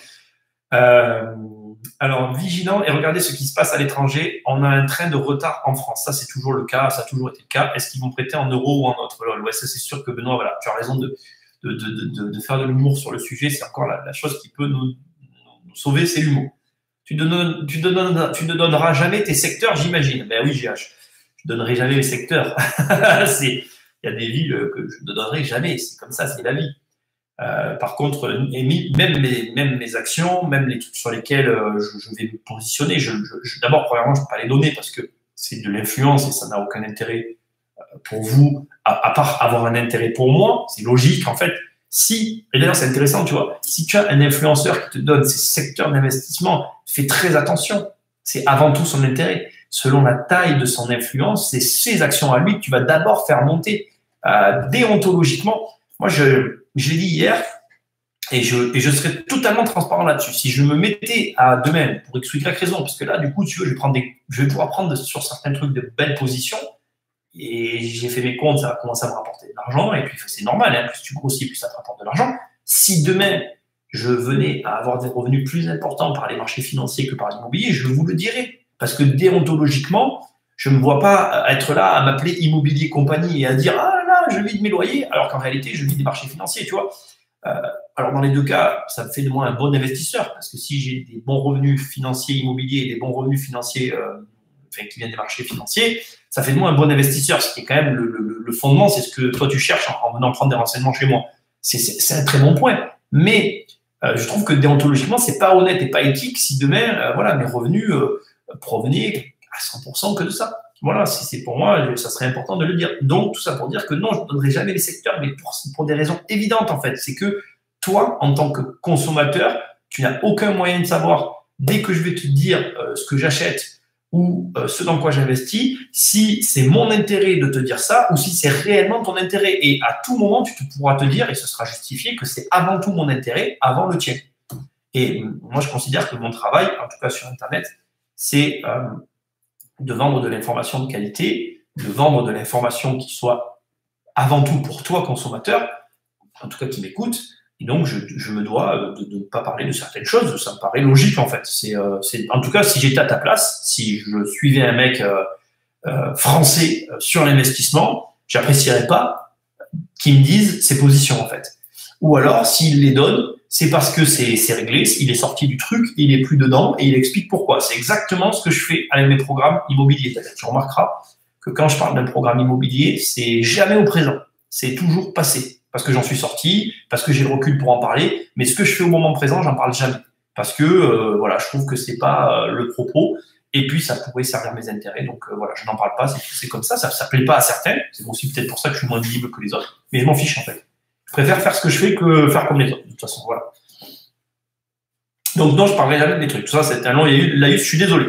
Alors, vigilant et regardez ce qui se passe à l'étranger. On a un train de retard en France. Ça, c'est toujours le cas. Ça a toujours été le cas. Est-ce qu'ils vont prêter en euros ou en autre? Ouais, ça, c'est sûr que Benoît, voilà, tu as raison de faire de l'humour sur le sujet. C'est encore la chose qui peut nous sauver, c'est l'humour. Tu ne donneras jamais tes secteurs, j'imagine. Ben oui, GH. Je ne donnerai jamais mes secteurs. Il y a des villes que je ne donnerai jamais. C'est comme ça, c'est la vie. Par contre, même mes actions, même les trucs sur lesquels je vais me positionner, d'abord, premièrement, je ne peux pas les donner parce que c'est de l'influence et ça n'a aucun intérêt pour vous, à part avoir un intérêt pour moi. C'est logique, en fait. Et d'ailleurs, c'est intéressant, tu vois, si tu as un influenceur qui te donne ces secteurs d'investissement, fais très attention. C'est avant tout son intérêt. Selon la taille de son influence, c'est ses actions à lui que tu vas d'abord faire monter. Déontologiquement, moi, je l'ai dit hier, et je serai totalement transparent là-dessus. Si je me mettais à demain, pour X ou Y raison, parce que là, du coup, tu veux, je vais pouvoir prendre sur certains trucs de belles positions, et j'ai fait mes comptes, ça va commencer à me rapporter de l'argent, et puis c'est normal, hein, plus tu grossis, plus ça te rapporte de l'argent. Si demain, je venais à avoir des revenus plus importants par les marchés financiers que par l'immobilier, je vous le dirais. Parce que déontologiquement, je ne me vois pas être là à m'appeler Immobilier Compagnie et à dire « Ah là, je vis de mes loyers », alors qu'en réalité, je vis des marchés financiers, tu vois. Alors, dans les deux cas, ça me fait de moi un bon investisseur, parce que si j'ai des bons revenus financiers immobiliers et des bons revenus financiers qui viennent des marchés financiers, ça fait de moi un bon investisseur, ce qui est quand même le fondement, c'est ce que toi tu cherches en venant prendre des renseignements chez moi. C'est un très bon point. Mais je trouve que déontologiquement, c'est pas honnête et pas éthique si demain, voilà, mes revenus provenaient à 100% que de ça. Voilà, c'est pour moi, ça serait important de le dire. Donc, tout ça pour dire que non, je ne donnerai jamais les secteurs, mais pour des raisons évidentes, en fait. C'est que toi, en tant que consommateur, tu n'as aucun moyen de savoir, dès que je vais te dire ce que j'achète ou ce dans quoi j'investis, si c'est mon intérêt de te dire ça ou si c'est réellement ton intérêt. Et à tout moment, tu pourras te dire, et ce sera justifié, que c'est avant tout mon intérêt, avant le tien. Et moi, je considère que mon travail, en tout cas sur Internet, c'est de vendre de l'information de qualité, de vendre de l'information qui soit avant tout pour toi, consommateur, en tout cas qui m'écoute. Et donc, je me dois de ne pas parler de certaines choses. Ça me paraît logique, en fait. En tout cas, si j'étais à ta place, si je suivais un mec français sur l'investissement, j'apprécierais pas qu'il me dise ses positions, en fait. Ou alors, s'il les donne, c'est parce que c'est réglé, il est sorti du truc, il est plus dedans et il explique pourquoi. C'est exactement ce que je fais avec mes programmes immobiliers. Tu remarqueras que quand je parle d'un programme immobilier, c'est jamais au présent. C'est toujours passé. Parce que j'en suis sorti, parce que j'ai le recul pour en parler, mais ce que je fais au moment présent, j'en parle jamais. Parce que, voilà, je trouve que c'est pas le propos, et puis ça pourrait servir mes intérêts, donc voilà, je n'en parle pas, c'est comme ça plaît pas à certains, c'est aussi peut-être pour ça que je suis moins visible que les autres, mais je m'en fiche en fait. Je préfère faire ce que je fais que faire comme les autres, de toute façon, voilà. Donc non, je parlerai jamais des trucs, tout ça c'est un long laïus, je suis désolé.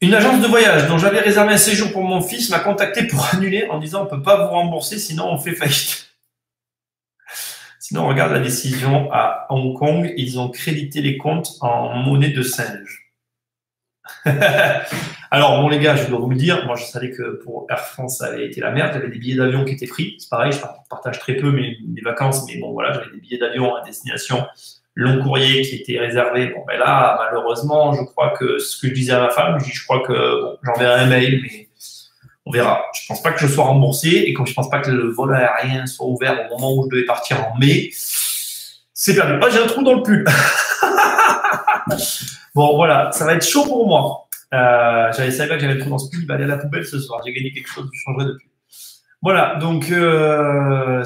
Une agence de voyage dont j'avais réservé un séjour pour mon fils m'a contacté pour annuler en disant on ne peut pas vous rembourser sinon on fait faillite. Sinon, on regarde la décision à Hong Kong, ils ont crédité les comptes en monnaie de singe. Alors, bon les gars, je dois vous le dire, moi je savais que pour Air France, ça avait été la merde, j'avais des billets d'avion qui étaient pris, c'est pareil, je partage très peu mes vacances, mais bon voilà, j'avais des billets d'avion à destination long courrier qui étaient réservés. Bon ben là, malheureusement, je crois que ce que je disais à ma femme, je crois que bon, j'enverrai un mail, mais on verra. Je pense pas que je sois remboursé et comme je pense pas que le vol aérien soit ouvert au moment où je devais partir en mai, c'est perdu. Ah, j'ai un trou dans le pull. Bon, voilà, ça va être chaud pour moi. J'avais savais pas que j'avais le trou dans ce pull, il va aller à la poubelle ce soir. J'ai gagné quelque chose, je changerai de pull. Voilà, donc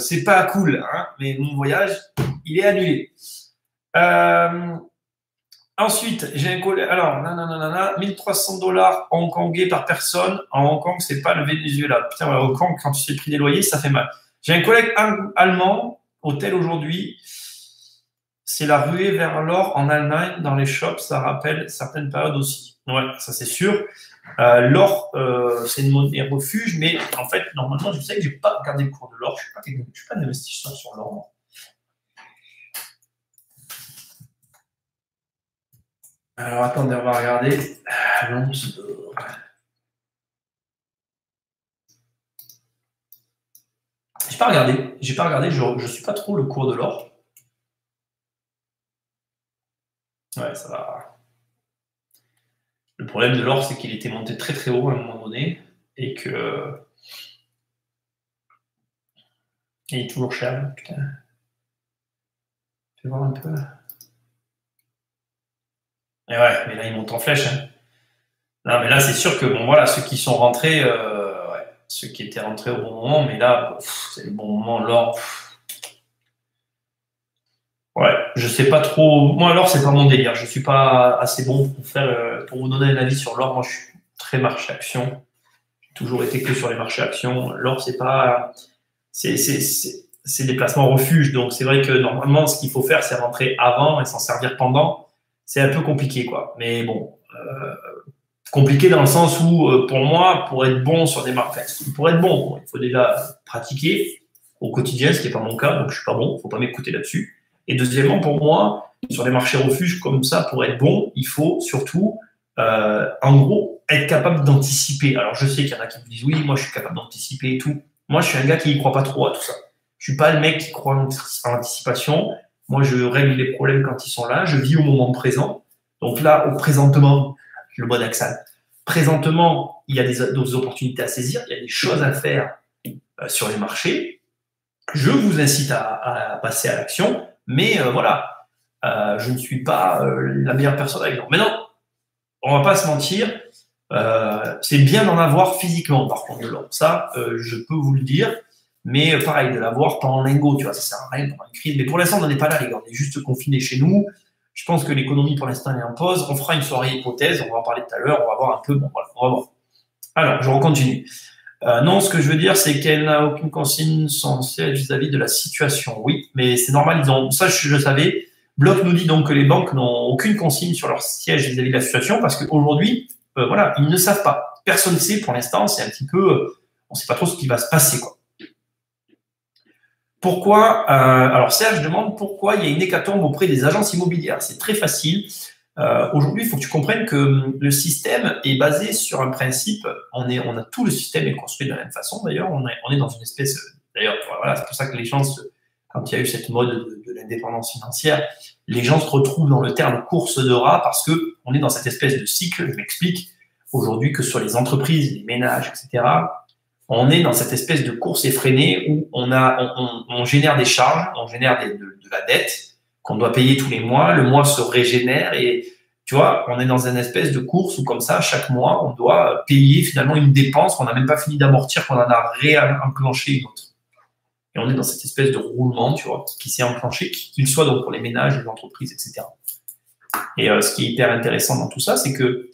c'est pas cool, hein, mais mon voyage, il est annulé. Ensuite, j'ai un collègue. Alors, 1300 $ hongkongais par personne. En Hong Kong, c'est pas le Venezuela. Putain, à Hong Kong, quand tu sais le prix des loyers, ça fait mal. J'ai un collègue allemand, hôtel aujourd'hui. C'est la ruée vers l'or en Allemagne, dans les shops. Ça rappelle certaines périodes aussi. Ouais, ça c'est sûr. L'or, c'est une monnaie refuge, mais en fait, normalement, je sais que j'ai pas regardé le cours de l'or. Je suis pas un investisseur sur l'or. Alors, attendez, on va regarder. J'ai pas regardé, je suis pas trop le cours de l'or. Ouais, ça va. Le problème de l'or, c'est qu'il était monté très très haut à un moment donné et que. Il est toujours cher, putain. Fais voir un peu. Et ouais, mais là, il monte en flèche. Hein. Non, mais là, c'est sûr que, bon, voilà, ceux qui sont rentrés, ceux qui étaient rentrés au bon moment, mais là, c'est le bon moment, l'or. Ouais, je sais pas trop. Moi, l'or, c'est pas mon délire. Je suis pas assez bon pour vous donner un avis sur l'or. Moi, je suis très marché action. J'ai toujours été que sur les marchés actions. L'or, c'est pas. C'est des placements refuges. Donc, c'est vrai que normalement, ce qu'il faut faire, c'est rentrer avant et s'en servir pendant. C'est un peu compliqué, quoi. Mais bon, compliqué dans le sens où, pour moi, pour être bon sur des marchés, pour être bon, il faut déjà pratiquer au quotidien, ce qui n'est pas mon cas, donc je suis pas bon. Il ne faut pas m'écouter là-dessus. Et deuxièmement, pour moi, sur les marchés refuges comme ça, pour être bon, il faut surtout, en gros, être capable d'anticiper. Alors, je sais qu'il y en a qui me disent, oui, moi, je suis capable d'anticiper et tout. Moi, je suis un gars qui n'y croit pas trop à tout ça. Je suis pas le mec qui croit en anticipation. Moi, je règle les problèmes quand ils sont là. Je vis au moment présent. Donc là, au présentement, le mode Axal. Présentement, il y a d'autres opportunités à saisir. Il y a des choses à faire sur les marchés. Je vous incite à passer à l'action. Mais voilà, je ne suis pas la meilleure personne avec vous. Maintenant, on va pas se mentir, c'est bien d'en avoir physiquement, par contre, de l'or. Ça, je peux vous le dire. Mais pareil, de l'avoir pas en lingot, tu vois, ça sert à rien pour une crise. Mais pour l'instant, on n'en est pas là, les gars. On est juste confinés chez nous. Je pense que l'économie, pour l'instant, elle est en pause. On fera une soirée hypothèse. On va en parler tout à l'heure. On va voir un peu. Bon, voilà, on va voir. Alors, je recontinue. Non, ce que je veux dire, c'est qu'elle n'a aucune consigne sans siège vis-à-vis de la situation. Oui, mais c'est normal. Ça, je savais. Bloc nous dit donc que les banques n'ont aucune consigne sur leur siège vis-à-vis de la situation parce qu'aujourd'hui, voilà, ils ne savent pas. Personne ne sait pour l'instant. C'est un petit peu, on ne sait pas trop ce qui va se passer, quoi. Pourquoi alors Serge demande pourquoi il y a une hécatombe auprès des agences immobilières. C'est très facile. Aujourd'hui, il faut que tu comprennes que le système est basé sur un principe. On a tout le système est construit de la même façon. D'ailleurs, on est dans une espèce. D'ailleurs, voilà, c'est pour ça que les gens, quand il y a eu cette mode de l'indépendance financière, les gens se retrouvent dans le terme course de rats parce que on est dans cette espèce de cycle. Je m'explique. Aujourd'hui, que sur les entreprises, les ménages, etc. On est dans cette espèce de course effrénée où on génère des charges, on génère de la dette qu'on doit payer tous les mois. Le mois se régénère et tu vois, on est dans une espèce de course où comme ça, chaque mois, on doit payer finalement une dépense qu'on n'a même pas fini d'amortir, qu'on en a réenclenché une autre. Et on est dans cette espèce de roulement, tu vois, qui s'est enclenché, qu'il soit donc pour les ménages, les entreprises, etc. Et ce qui est hyper intéressant dans tout ça, c'est que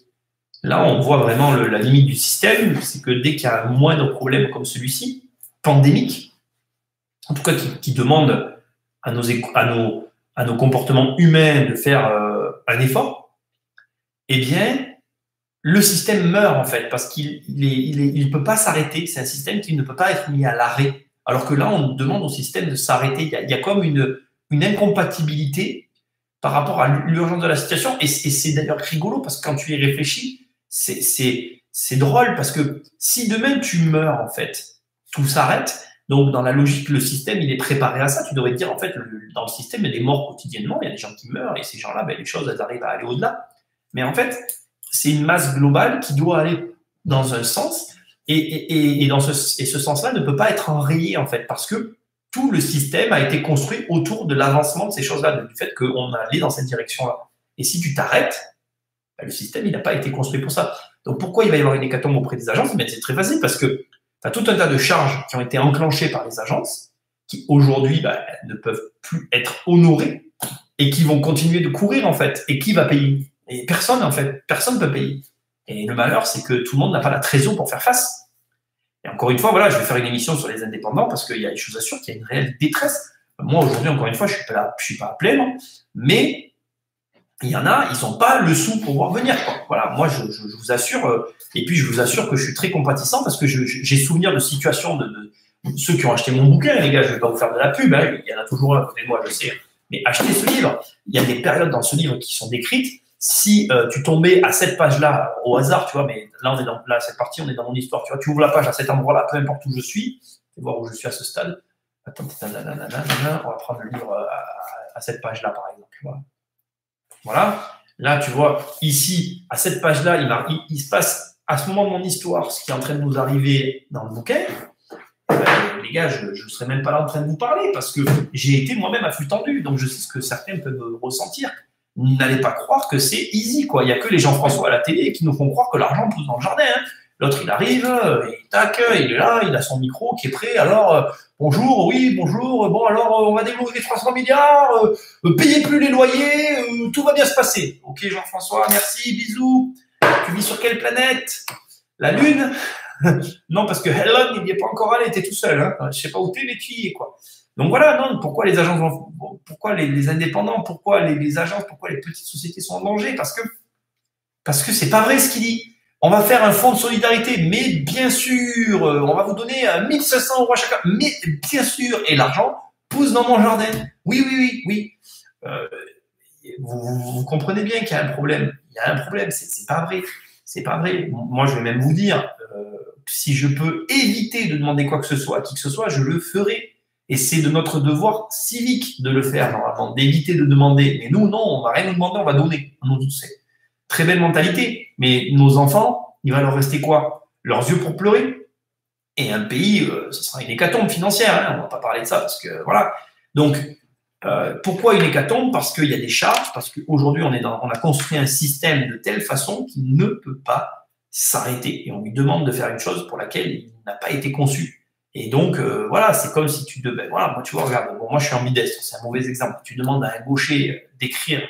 là, on voit vraiment la limite du système, c'est que dès qu'il y a un moindre problème comme celui-ci, pandémique, en tout cas qui demande à nos comportements humains de faire un effort, eh bien, le système meurt en fait parce qu'il peut pas s'arrêter. C'est un système qui ne peut pas être mis à l'arrêt. Alors que là, on demande au système de s'arrêter. Il y a comme une incompatibilité par rapport à l'urgence de la situation. Et c'est d'ailleurs rigolo parce que quand tu y réfléchis, c'est drôle parce que si demain tu meurs en fait, tout s'arrête. Donc dans la logique, le système il est préparé à ça. Tu devrais te dire en fait dans le système il y a des morts quotidiennement, il y a des gens qui meurent et ces gens-là, ben, les choses elles arrivent à aller au-delà. Mais en fait, c'est une masse globale qui doit aller dans un sens et ce sens-là ne peut pas être enrayé en fait parce que tout le système a été construit autour de l'avancement de ces choses-là, du fait qu'on allait dans cette direction-là. Et si tu t'arrêtes, ben, le système il n'a pas été construit pour ça. Donc pourquoi il va y avoir une hécatombe auprès des agences? Ben, c'est très facile parce que tu as tout un tas de charges qui ont été enclenchées par les agences qui aujourd'hui ben, ne peuvent plus être honorées et qui vont continuer de courir en fait. Et qui va payer? Et personne, en fait, personne ne peut payer. Et le malheur, c'est que tout le monde n'a pas la trésor pour faire face. Et encore une fois, voilà, je vais faire une émission sur les indépendants parce qu'il y a des choses à sûr qu'il y a une réelle détresse. Moi, aujourd'hui, encore une fois, je suis pas à plaindre, mais il y en a, ils n'ont pas le sou pour voir venir, quoi. Voilà, moi, je vous assure, et puis je vous assure que je suis très compatissant parce que j'ai souvenir de situations de ceux qui ont acheté mon bouquin, les gars, je ne vais pas vous faire de la pub, hein, il y en a toujours un à côté de moi, je sais. Mais achetez ce livre. Il y a des périodes dans ce livre qui sont décrites. Si tu tombais à cette page-là au hasard, tu vois, mais là, cette partie, on est dans mon histoire, tu vois, tu ouvres la page à cet endroit-là, peu importe où je suis, tu vas voir où je suis à ce stade. Attends, on va prendre le livre à cette page-là, par exemple. Voilà. Là, tu vois, ici, à cette page-là, il se passe à ce moment de mon histoire ce qui est en train de nous arriver dans le bouquin. Les gars, je ne serais même pas là en train de vous parler parce que j'ai été moi-même à flux tendu, donc je sais ce que certains peuvent ressentir. N'allez pas croire que c'est easy, quoi. Il n'y a que les Jean-François à la télé qui nous font croire que l'argent pousse dans le jardin. Hein. L'autre, il arrive, il est là, il a son micro qui est prêt. Alors, bonjour, oui, bonjour. Bon, alors, on va développer 300 milliards, payez plus les loyers, tout va bien se passer. Ok, Jean-François, merci, bisous. Tu vis sur quelle planète? La Lune? Non, parce que Helen, il n'y est pas encore allé, t'es tout seul. Hein. Je ne sais pas où t'es, mais tu y es, quoi. Donc voilà, non, pourquoi les agences, pourquoi les indépendants, pourquoi les agences, pourquoi les petites sociétés sont en danger? Parce que c'est pas vrai ce qu'il dit. On va faire un fonds de solidarité, mais bien sûr, on va vous donner 1500 € à chacun, mais bien sûr, et l'argent pousse dans mon jardin. Oui. Vous comprenez bien qu'il y a un problème. Il y a un problème, c'est pas vrai. C'est pas vrai. Moi, je vais même vous dire, si je peux éviter de demander quoi que ce soit à qui que ce soit, je le ferai. Et c'est de notre devoir civique de le faire, normalement, d'éviter de demander. Mais nous, non, on va rien nous demander, on va donner. C'est très belle mentalité. Mais nos enfants, il va leur rester quoi? Leurs yeux pour pleurer. Et un pays, ce sera une hécatombe financière. Hein, on ne va pas parler de ça parce que, voilà. Donc, pourquoi une hécatombe? Parce qu'il y a des charges, parce qu'aujourd'hui, on a construit un système de telle façon qu'il ne peut pas s'arrêter. Et on lui demande de faire une chose pour laquelle il n'a pas été conçu. Et donc, voilà, c'est comme si tu devais… Voilà, moi, tu vois, regarde, bon, moi, je suis ambidestre, c'est un mauvais exemple. Tu demandes à un gaucher d'écrire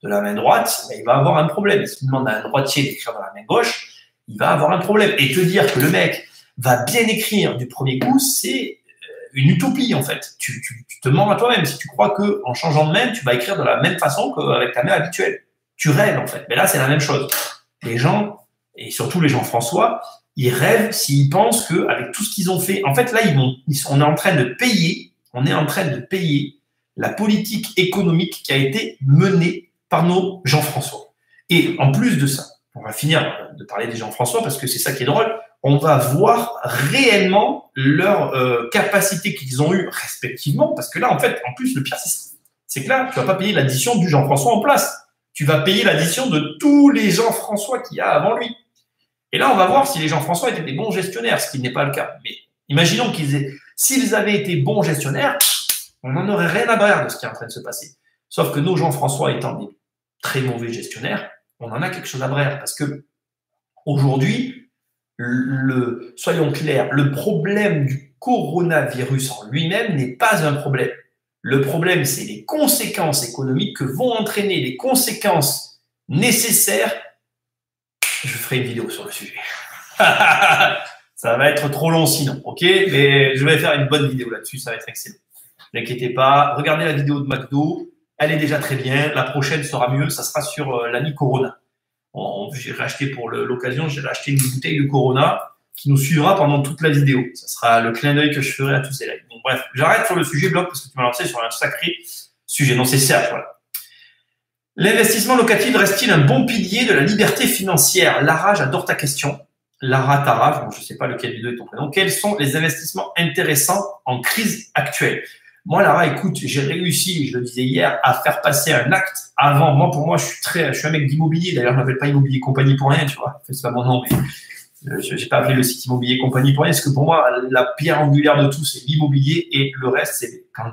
de la main droite, ben, il va avoir un problème. Et si tu demandes à un droitier d'écrire de la main gauche, il va avoir un problème. Et te dire que le mec va bien écrire du premier coup, c'est une utopie, en fait. Tu te mens à toi-même si tu crois qu'en changeant de main, tu vas écrire de la même façon qu'avec ta main habituelle. Tu rêves, en fait. Mais là, c'est la même chose. Les gens, et surtout les Jean-François, ils rêvent s'ils pensent qu'avec tout ce qu'ils ont fait, en fait, là, on est en train de payer la politique économique qui a été menée par nos Jean-François. Et en plus de ça, on va finir de parler des Jean-François parce que c'est ça qui est drôle, on va voir réellement leur capacité qu'ils ont eue respectivement, parce que là, en fait, en plus, le pire, c'est que là, tu vas pas payer l'addition du Jean-François en place. Tu vas payer l'addition de tous les Jean-François qu'il y a avant lui. Et là, on va voir si les Jean-François étaient des bons gestionnaires, ce qui n'est pas le cas. Mais imaginons s'ils avaient été bons gestionnaires, on n'en aurait rien à barrer de ce qui est en train de se passer. Sauf que nos Jean-François étant des très mauvais gestionnaires, on en a quelque chose à barrer. Parce que aujourd'hui, soyons clairs, le problème du coronavirus en lui-même n'est pas un problème. Le problème, c'est les conséquences économiques que vont entraîner les conséquences nécessaires. Je ferai une vidéo sur le sujet. Ça va être trop long sinon, ok? Mais je vais faire une bonne vidéo là-dessus, ça va être excellent. Ne vous inquiétez pas, regardez la vidéo de McDo, elle est déjà très bien. La prochaine sera mieux, ça sera sur l'année Corona. J'ai racheté pour l'occasion, j'ai racheté une bouteille de Corona qui nous suivra pendant toute la vidéo. Ça sera le clin d'œil que je ferai à tous ces lives. Donc bref, j'arrête sur le sujet blog parce que tu m'as lancé sur un sacré sujet. Non, c'est certes, voilà. L'investissement locatif reste-t-il un bon pilier de la liberté financière? Lara, j'adore ta question. Lara Tara, bon, je ne sais pas lequel des deux est ton prénom. Quels sont les investissements intéressants en crise actuelle? Moi, Lara, écoute, j'ai réussi, je le disais hier, à faire passer un acte avant. Moi, pour moi, je suis un mec d'immobilier. D'ailleurs, je ne m'appelle pas Immobilier Compagnie pour rien, tu vois. C'est pas mon nom, mais je n'ai pas appelé le site Immobilier Compagnie pour rien. Parce que pour moi, la pierre angulaire de tout, c'est l'immobilier et le reste, c'est quand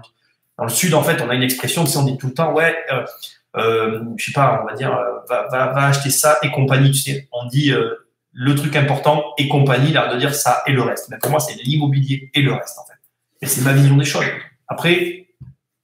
dans le sud, en fait, on a une expression, on dit tout le temps, ouais, je sais pas, on va dire, va acheter ça et compagnie. Tu sais, on dit le truc important et compagnie, l'air de dire ça et le reste. Mais pour moi, c'est l'immobilier et le reste, en fait. Et c'est ma vision des choses. Après,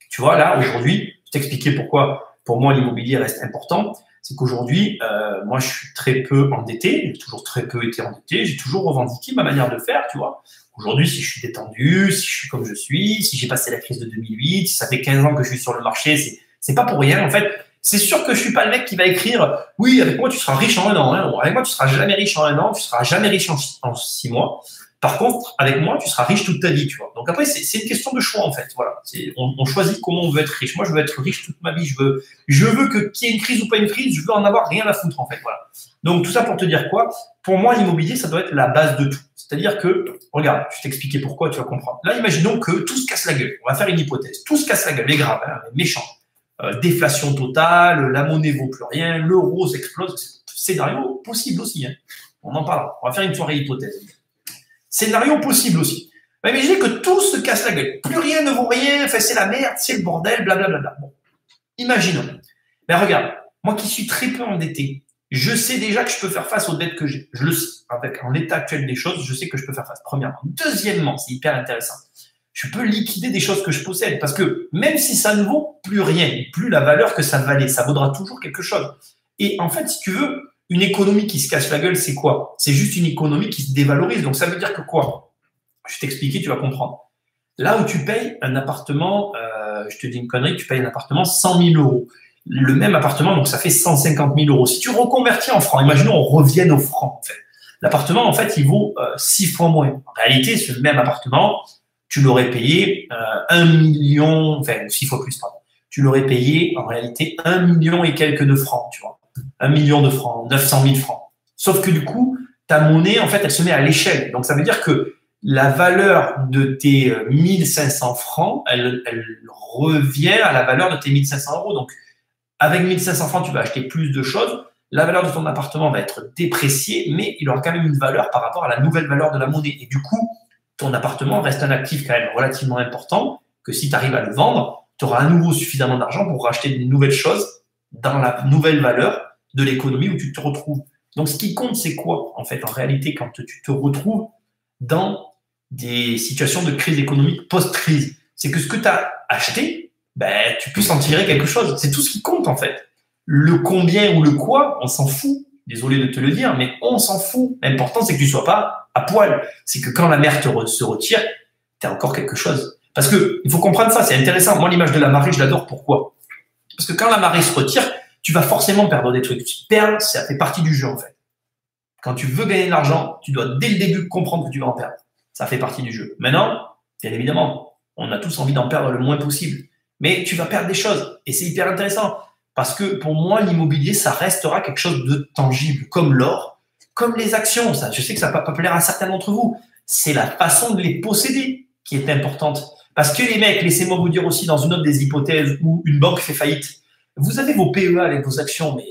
tu vois, là, aujourd'hui, je t'expliquais pourquoi, pour moi, l'immobilier reste important. C'est qu'aujourd'hui, moi, je suis très peu endetté. J'ai toujours très peu été endetté. J'ai toujours revendiqué ma manière de faire, tu vois. Aujourd'hui, si je suis détendu, si je suis comme je suis, si j'ai passé la crise de 2008, si ça fait 15 ans que je suis sur le marché, c'est pas pour rien. En fait, c'est sûr que je suis pas le mec qui va écrire « Oui, avec moi, tu seras riche en un an. Hein. Avec moi, tu seras jamais riche en un an. Tu seras jamais riche en 6 mois. Par contre, avec moi, tu seras riche toute ta vie. » Tu vois. Donc après, c'est une question de choix, en fait. Voilà. On choisit comment on veut être riche. Moi, je veux être riche toute ma vie. Je veux qu'il y ait une crise ou pas une crise, je veux en avoir rien à foutre, en fait. Voilà. Donc, tout ça pour te dire quoi? Pour moi, l'immobilier, ça doit être la base de tout. C'est-à-dire que, regarde, je t'expliquer pourquoi, tu vas comprendre. Là, imaginons que tout se casse la gueule. On va faire une hypothèse. Tout se casse la gueule, les graves, hein, les méchants. Déflation totale, la monnaie vaut plus rien, l'euro s'explose. Scénario possible aussi. Hein. On en parle. On va faire une soirée hypothèse. Scénario possible aussi. Mais imaginez que tout se casse la gueule. Plus rien ne vaut rien. Enfin, c'est la merde, c'est le bordel, blablabla. Bon. Imaginons. Mais regarde, moi qui suis très peu endetté, je sais déjà que je peux faire face aux dettes que j'ai. Je le sais. En l'état actuel des choses, je sais que je peux faire face. Premièrement. Deuxièmement, c'est hyper intéressant. Je peux liquider des choses que je possède parce que même si ça ne vaut plus rien, plus la valeur que ça valait, ça vaudra toujours quelque chose. Et en fait, si tu veux, une économie qui se casse la gueule, c'est quoi? C'est juste une économie qui se dévalorise. Donc ça veut dire que quoi? Je vais t'expliquer, tu vas comprendre. Là où tu payes un appartement, je te dis une connerie, tu payes un appartement 100 000 euros. Le même appartement, donc ça fait 150 000 euros. Si tu reconvertis en francs, imaginons on revienne au franc. En fait. L'appartement, en fait, il vaut 6 fois moins. En réalité, ce même appartement, tu l'aurais payé 1 million, enfin 6 fois plus, pardon. Tu l'aurais payé en réalité 1 million et quelques de francs, tu vois. 1 million de francs, 900 000 francs. Sauf que du coup, ta monnaie, en fait, elle se met à l'échelle. Donc ça veut dire que la valeur de tes 1500 francs, elle revient à la valeur de tes 1500 euros. Donc avec 1500 francs, tu vas acheter plus de choses. La valeur de ton appartement va être dépréciée, mais il aura quand même une valeur par rapport à la nouvelle valeur de la monnaie. Et du coup, ton appartement reste un actif quand même relativement important, que si tu arrives à le vendre, tu auras à nouveau suffisamment d'argent pour racheter de nouvelles choses dans la nouvelle valeur de l'économie où tu te retrouves. Donc, ce qui compte, c'est quoi, en fait, en réalité, quand tu te retrouves dans des situations de crise économique post-crise? C'est que ce que tu as acheté, ben, tu puisses en tirer quelque chose. C'est tout ce qui compte, en fait. Le combien ou le quoi, on s'en fout. Désolé de te le dire, mais on s'en fout. L'important, c'est que tu ne sois pas à poil. C'est que quand la mer se retire, tu as encore quelque chose. Parce que il faut comprendre ça, c'est intéressant. Moi, l'image de la marée, je l'adore. Pourquoi? Parce que quand la marée se retire, tu vas forcément perdre des trucs. Tu perds, ça fait partie du jeu, en fait. Quand tu veux gagner de l'argent, tu dois dès le début comprendre que tu vas en perdre. Ça fait partie du jeu. Maintenant, bien évidemment, on a tous envie d'en perdre le moins possible. Mais tu vas perdre des choses. Et c'est hyper intéressant. Parce que pour moi, l'immobilier, ça restera quelque chose de tangible, comme l'or, comme les actions. Ça, je sais que ça va pas plaire à certains d'entre vous. C'est la façon de les posséder qui est importante. Parce que les mecs, laissez-moi vous dire aussi dans une autre des hypothèses où une banque fait faillite, vous avez vos PEA avec vos actions, mais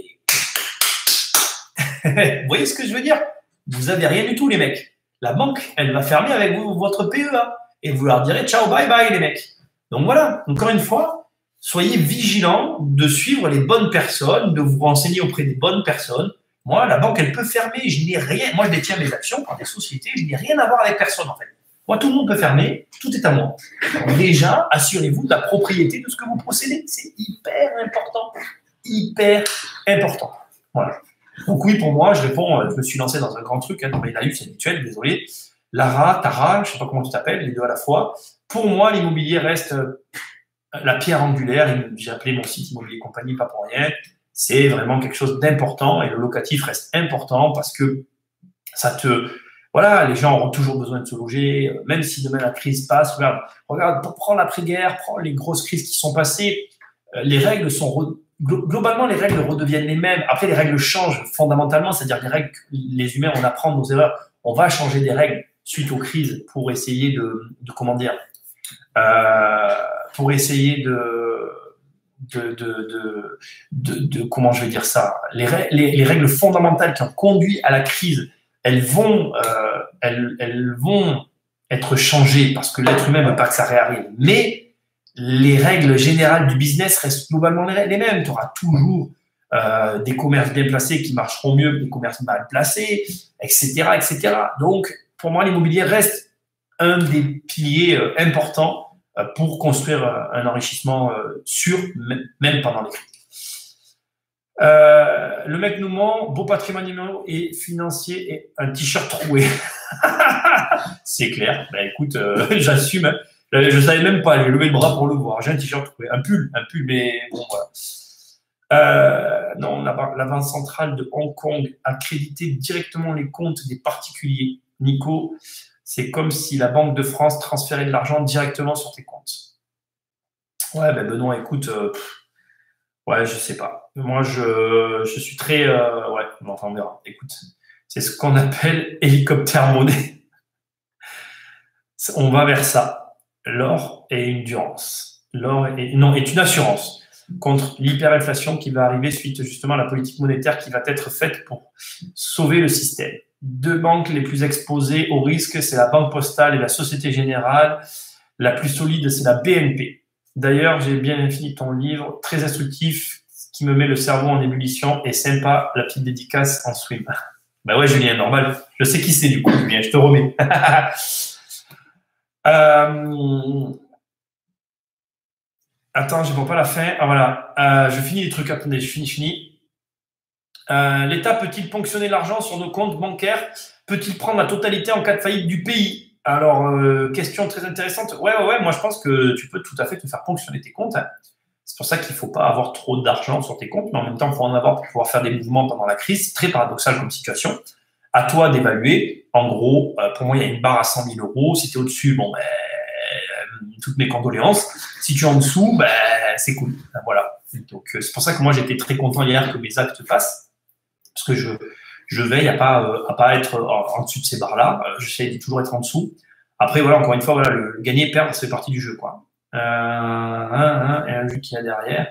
vous voyez ce que je veux dire? Vous avez rien du tout, les mecs. La banque, elle va fermer avec vous votre PEA et vous leur direz ciao, bye bye, les mecs. Donc voilà, encore une fois, soyez vigilants de suivre les bonnes personnes, de vous renseigner auprès des bonnes personnes. Moi, la banque, elle peut fermer. Je n'ai rien. Moi, je détiens mes actions par des sociétés. Je n'ai rien à voir avec personne, en fait. Moi, tout le monde peut fermer. Tout est à moi. Donc, déjà, assurez-vous de la propriété de ce que vous possédez. C'est hyper important. Hyper important. Voilà. Donc oui, pour moi, je réponds, je me suis lancé dans un grand truc, hein, dans mes lives, c'est habituel, désolé. Lara, Tara, je ne sais pas comment tu t'appelles, les deux à la fois. Pour moi, l'immobilier reste la pierre angulaire. J'ai appelé mon site Immobilier Compagnie, pas pour rien. c'est vraiment quelque chose d'important et le locatif reste important parce que ça te… Voilà, les gens auront toujours besoin de se loger, même si demain la crise passe. Regarde, prends l'après-guerre, prends les grosses crises qui sont passées. Les règles sont… Globalement, les règles redeviennent les mêmes. Après, les règles changent fondamentalement, c'est-à-dire les règles, les humains, on apprend de nos erreurs. On va changer des règles suite aux crises pour essayer de comment dire, pour essayer comment je vais dire ça. Les règles fondamentales qui ont conduit à la crise, elles vont être changées parce que l'être humain ne veut pas que ça réarrive. Mais les règles générales du business restent globalement les mêmes. Tu auras toujours des commerces bien placés qui marcheront mieux que des commerces mal placés, etc., etc. Donc, pour moi, l'immobilier reste un des piliers importants pour construire un enrichissement sûr, même pendant les crises. Le mec nous ment, beau patrimoine immobilier et financier et un t-shirt troué. C'est clair. Ben écoute, j'assume. Hein. Je savais même pas, j'ai levé le bras pour le voir. J'ai un t-shirt troué, un pull, mais bon voilà. Non, la Banque centrale de Hong Kong a crédité directement les comptes des particuliers. Nico, c'est comme si la Banque de France transférait de l'argent directement sur tes comptes. Ouais, ben Benoît, écoute, ouais, je sais pas. Moi, je suis très… ouais, enfin, on verra. Écoute, c'est ce qu'on appelle hélicoptère monnaie. On va vers ça. L'or est une durance. L'or est une assurance contre l'hyperinflation qui va arriver suite justement à la politique monétaire qui va être faite pour sauver le système. Deux banques les plus exposées au risque, c'est la Banque Postale et la Société Générale. La plus solide, c'est la BNP. D'ailleurs, j'ai bien fini ton livre, très instructif, qui me met le cerveau en ébullition et sympa, la petite dédicace en swim. Bah ouais, Julien, normal. Je sais qui c'est du coup, Julien, je te remets. Attends, je ne vois pas la fin. Ah voilà, je finis les trucs. Attendez, je finis. L'État peut-il ponctionner l'argent sur nos comptes bancaires? Peut-il prendre la totalité en cas de faillite du pays? Alors, question très intéressante. Ouais, moi je pense que tu peux tout à fait te faire ponctionner tes comptes. Hein. C'est pour ça qu'il ne faut pas avoir trop d'argent sur tes comptes, mais en même temps, il faut en avoir pour pouvoir faire des mouvements pendant la crise. C'est très paradoxal comme situation. À toi d'évaluer. En gros, pour moi, il y a une barre à 100 000 euros. Si tu es au-dessus, bon, ben, toutes mes condoléances. Si tu es en dessous, ben, c'est cool. Ben, voilà. Donc, c'est pour ça que moi, j'étais très content hier que mes actes passent. Parce que je veille à pas être en dessous de ces barres-là. J'essaie de toujours être en dessous. Après, voilà, encore une fois, voilà, le gagner, perdre, ça fait partie du jeu, quoi. Et un jeu qu'il y a derrière.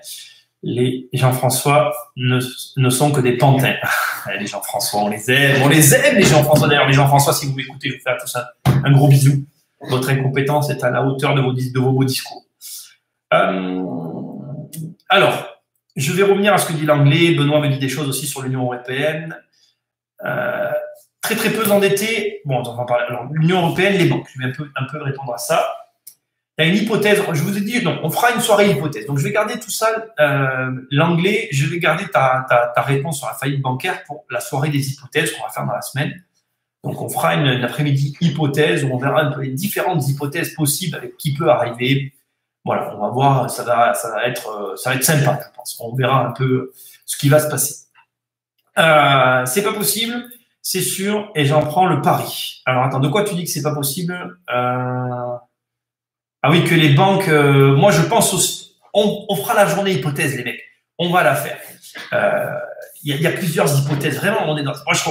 Les Jean-François ne sont que des pantins. Les Jean-François, on les aime, les Jean-François. D'ailleurs, les Jean-François, si vous m'écoutez, je vous fais à tous un gros bisou. Votre incompétence est à la hauteur de vos beaux discours. Alors, je vais revenir à ce que dit l'anglais. Benoît me dit des choses aussi sur l'Union européenne. Très peu endettés. Bon, on va en parler. Alors, l'Union européenne, les banques. Je vais un peu répondre à ça. Il y a une hypothèse. Je vous ai dit, non, on fera une soirée hypothèse. Donc, je vais garder tout ça, l'anglais. Je vais garder ta réponse sur la faillite bancaire pour la soirée des hypothèses qu'on va faire dans la semaine. Donc, on fera une après-midi hypothèse où on verra un peu les différentes hypothèses possibles avec qui peut arriver. Voilà, on va voir, ça va être sympa, je pense. On verra un peu ce qui va se passer. C'est pas possible, c'est sûr, et j'en prends le pari. Alors, attends, de quoi tu dis que c'est pas possible? Ah oui, que les banques… moi, je pense aussi… On fera la journée hypothèse, les mecs. On va la faire. Il y a plusieurs hypothèses. Vraiment, on est dans… Moi, je